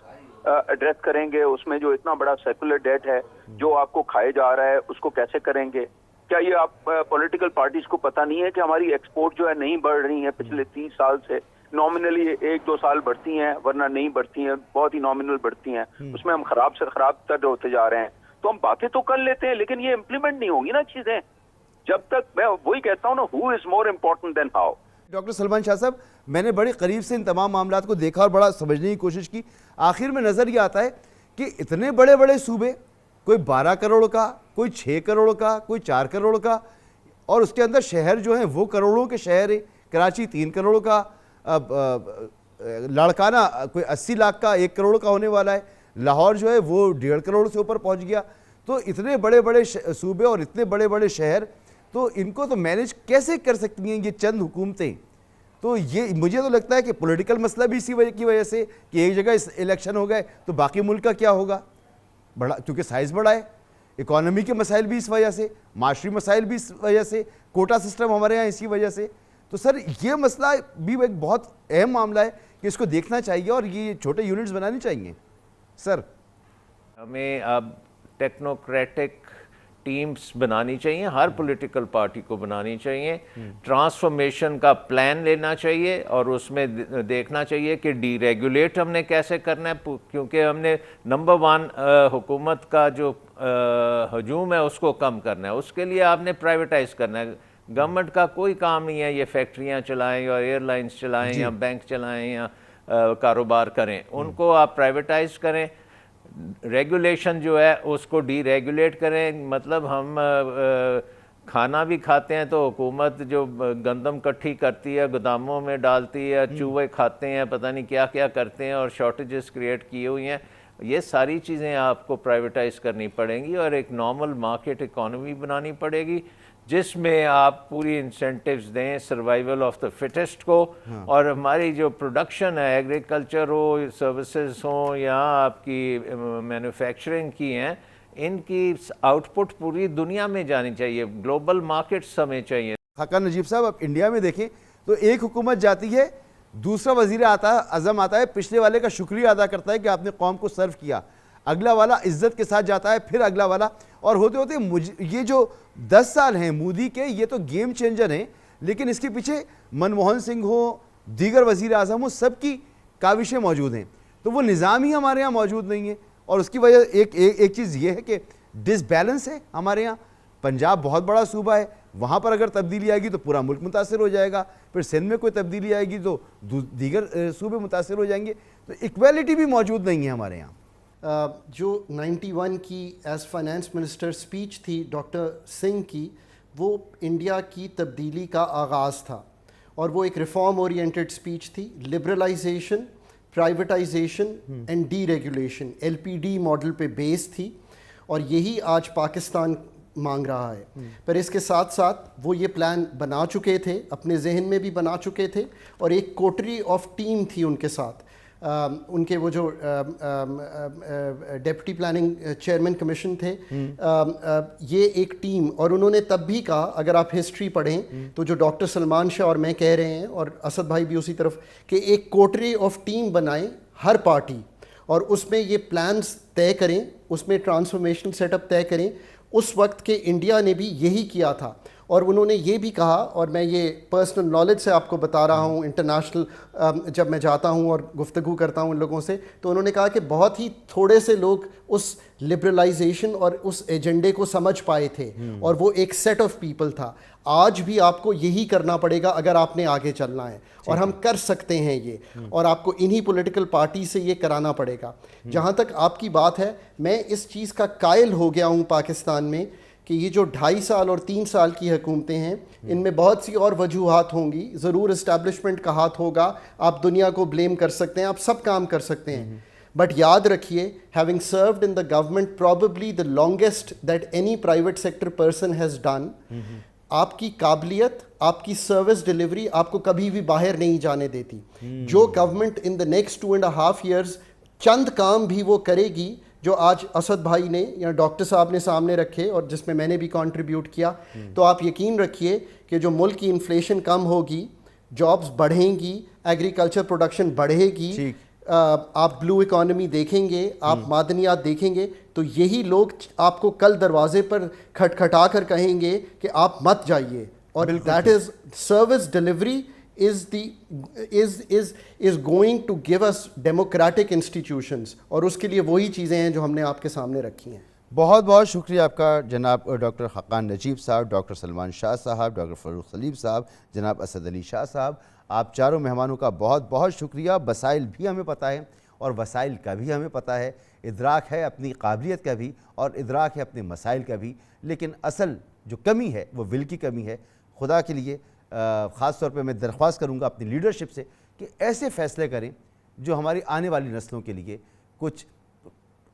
ایڈریس کریں گے؟ اس میں جو اتنا بڑا سیکولر ڈیٹ ہے جو آپ کو کھائے جا رہا ہے, اس کو کیسے کریں گے؟ کیا یہ آپ پولیٹیکل پارٹیز کو پتا نہیں ہے کہ ہماری ایکسپورٹ جو ہے نہیں بڑھ رہی ہے پچھلے 30 سال سے؟ نامنلی 1-2 سال بڑھتی ہیں, ورنہ نہیں بڑھتی ہیں, بہت ہی نامنل بڑھتی ہیں. اس میں ہم خراب سے خراب تر ہوتے جا رہے ہیں. تو ہم باتیں تو کر لیتے ہیں لیکن یہ امپلیمنٹ نہیں ہوں گی نا چیزیں جب تک. میں وہی کہتا ہوں نا, who is more important than how. Doctor Salman Shah صاحب, میں نے بڑے قریب سے ان تمام معاملات کو دیکھا اور بڑا سمجھنے کی کوشش کی. آخر میں نظر یہ آتا ہے کہ اتنے بڑے بڑے صوبے, کوئی 12 کروڑ کا, کوئی 6 کروڑ کا, کوئی 4 کروڑ کا, اور اس کے اندر شہر جو ہیں وہ کروڑوں کے شہر ہیں. کراچی 3 کروڑ کا, لاڑکانہ کوئی 80 لاکھ کا, 1 کروڑ کا ہونے والا ہے. لاہور جو ہے وہ 1.5 کروڑ سے اوپر پہنچ گیا. تو اتنے بڑے بڑے صوبے اور اتنے بڑے بڑے شہر, تو ان کو تو مینیج کیسے کر سکتی ہیں یہ چند حکومتیں؟ تو یہ مجھے تو لگتا ہے کہ پولیٹیکل مسئلہ بھی اسی وجہ کی وجہ سے کہ ایک جگہ الیکشن ہو گئے تو باقی ملک کا کیا ہوگا, بڑا کیونکہ سائز بڑا ہے. اکانومی کے مسائل بھی اس وجہ سے, معاشی مسائل بھی اس وجہ سے, کوٹا سسٹم ہمارے یہاں اسی وجہ سے. تو سر یہ مسئلہ بھی ایک بہت اہم معاملہ ہے کہ اس کو دیکھنا چاہیے اور یہ چھوٹے یونٹس بنانی چاہیے. سر ہمیں اب ٹیکنوکریٹک ٹیمز بنانی چاہیے, ہر پولیٹیکل پارٹی کو بنانی چاہیے. ٹرانسفارمیشن کا پلان لینا چاہیے اور اس میں دیکھنا چاہیے کہ ڈی ریگولیٹ ہم نے کیسے کرنا ہے, کیونکہ ہم نے نمبر 1 حکومت کا جو ہجوم ہے اس کو کم کرنا ہے. اس کے لیے آپ نے پرائیویٹائز کرنا ہے. گورنمنٹ کا کوئی کام نہیں ہے یہ فیکٹریاں چلائیں یا ایئر لائنز چلائیں یا بینک چلائیں یا کاروبار کریں. ان کو آپ پرائیویٹائز کریں. ریگولیشن جو ہے اس کو ڈی ریگولیٹ کریں. مطلب ہم کھانا بھی کھاتے ہیں تو حکومت جو گندم کٹھی کرتی ہے, گوداموں میں ڈالتی ہے, چوہے کھاتے ہیں, پتہ نہیں کیا کیا کرتے ہیں, اور شارٹیجز کریٹ کیے ہوئی ہیں. یہ ساری چیزیں آپ کو پرائیویٹائز کرنی پڑیں گی اور ایک نارمل مارکیٹ اکانومی بنانی پڑے گی جس میں آپ پوری انسینٹیوز دیں سروائیول آف دا فٹسٹ کو. اور ہماری جو پروڈکشن ہے, ایگریکلچر ہو, سروسز ہوں یا آپ کی مینوفیکچرنگ کی ہیں, ان کی آؤٹ پٹ پوری دنیا میں جانی چاہیے, گلوبل مارکیٹس ہمیں چاہیے. خاقان نجیب صاحب, اب انڈیا میں دیکھیں تو ایک حکومت جاتی ہے, دوسرا وزیر اعظم آتا ہے, پچھلے والے کا شکریہ ادا کرتا ہے کہ آپ نے قوم کو سرو کیا, اگلا والا عزت کے ساتھ جاتا ہے, پھر اگلا والا, اور ہوتے ہوتے یہ جو 10 سال ہیں مودی کے, یہ تو گیم چینجر ہیں, لیکن اس کے پیچھے منموہن سنگھ ہو, دیگر وزیر اعظم ہو, سب کی کاوشیں موجود ہیں. تو وہ نظام ہی ہمارے ہاں موجود نہیں ہے, اور اس کی وجہ ایک چیز یہ ہے کہ ڈس بیلنس ہے ہمارے ہاں. پنجاب بہت بڑا صوبہ ہے, وہاں پر اگر تبدیلی آئے گی تو پورا ملک متاثر ہو جائے گا, پھر سندھ میں کوئی تبدیلی آئے گی تو دیگر صوبے متاثر ہو جائیں گے. تو ایکویلٹی بھی موجود نہیں ہے ہمارے یہاں. جو 91 کی ایز فائنانس منسٹر اسپیچ تھی ڈاکٹر سنگھ کی, وہ انڈیا کی تبدیلی کا آغاز تھا, اور وہ ایک ریفارم اورینٹڈ اسپیچ تھی. Liberalisation, privatisation and deregulation, LPD model پہ بیس تھی, اور یہی آج پاکستان مانگ رہا ہے. پر اس کے ساتھ ساتھ وہ یہ پلان بنا چکے تھے, اپنے ذہن میں بھی بنا چکے تھے, اور ایک کوٹری آف ٹیم تھی ان کے ساتھ. ان کے وہ جو ڈیپٹی پلاننگ چیئرمین کمیشن تھے, یہ ایک ٹیم, اور انہوں نے تب بھی کہا, اگر آپ ہسٹری پڑھیں تو جو ڈاکٹر سلمان شاہ اور میں کہہ رہے ہیں, اور اسد بھائی بھی اسی طرف, کہ ایک کوٹری آف ٹیم بنائیں ہر پارٹی, اور اس میں یہ پلانز طے کریں, اس میں ٹرانسفارمیشن سیٹ اپ طے کریں. اس وقت کے انڈیا نے بھی یہی کیا تھا, اور انہوں نے یہ بھی کہا, اور میں یہ پرسنل نالج سے آپ کو بتا رہا ہوں, انٹرنیشنل جب میں جاتا ہوں اور گفتگو کرتا ہوں ان لوگوں سے, تو انہوں نے کہا کہ بہت ہی تھوڑے سے لوگ اس لبرلائزیشن اور اس ایجنڈے کو سمجھ پائے تھے, اور وہ ایک سیٹ آف پیپل تھا. آج بھی آپ کو یہی کرنا پڑے گا اگر آپ نے آگے چلنا ہے, اور ہم کر سکتے ہیں یہ, اور آپ کو انہی پولیٹیکل پارٹی سے یہ کرانا پڑے گا. جہاں تک آپ کی بات ہے, میں اس چیز کا قائل ہو گیا ہوں پاکستان میں کہ یہ جو 2.5 سال اور 3 سال کی حکومتیں ہیں ان میں بہت سی اور وجوہات ہوں گی, ضرور اسٹیبلشمنٹ کا ہاتھ ہوگا, آپ دنیا کو بلیم کر سکتے ہیں, آپ سب کام کر سکتے ہیں, بٹ یاد رکھیے having served in the government probably the longest that any private sector person has done, آپ کی قابلیت, آپ کی سروس ڈیلیوری آپ کو کبھی بھی باہر نہیں جانے دیتی. جو government in the next 2.5 years چند کام بھی وہ کرے گی جو آج اسد بھائی نے یا ڈاکٹر صاحب نے سامنے رکھے اور جس میں میں نے بھی کنٹریبیوٹ کیا, تو آپ یقین رکھیے کہ جو ملک کی انفلیشن کم ہوگی, جابز بڑھیں گی, ایگریکلچر پروڈکشن بڑھے گی, آپ بلو اکانومی دیکھیں گے, آپ معدنیات دیکھیں گے, تو یہی لوگ آپ کو کل دروازے پر کھٹکھٹا کر کہیں گے کہ آپ مت جائیے. اور that is service delivery is going to give us democratic institutions, اور اس کے لیے وہی چیزیں ہیں جو ہم نے آپ کے سامنے رکھی ہیں. بہت بہت شکریہ آپ کا جناب ڈاکٹر حقان نجیب صاحب, ڈاکٹر سلمان شاہ صاحب, ڈاکٹر فاروق خلیف صاحب, جناب اسد علی شاہ صاحب. آپ چاروں مہمانوں کا بہت بہت شکریہ. مسائل بھی ہمیں پتہ ہے اور وسائل کا بھی ہمیں پتہ ہے, ادراک ہے اپنی قابلیت کا بھی اور ادراک ہے اپنے مسائل کا بھی, لیکن اصل جو کمی ہے وہ ول کی کمی ہے. خدا کے لیے خاص طور پہ میں درخواست کروں گا اپنی لیڈرشپ سے کہ ایسے فیصلے کریں جو ہماری آنے والی نسلوں کے لیے کچھ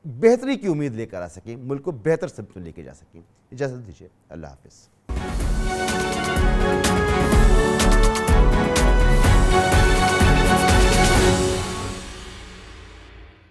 بہتری کی امید لے کر آ سکیں, ملک کو بہتر سمت میں لے کے جا سکیں. اجازت دیجیے, اللہ حافظ.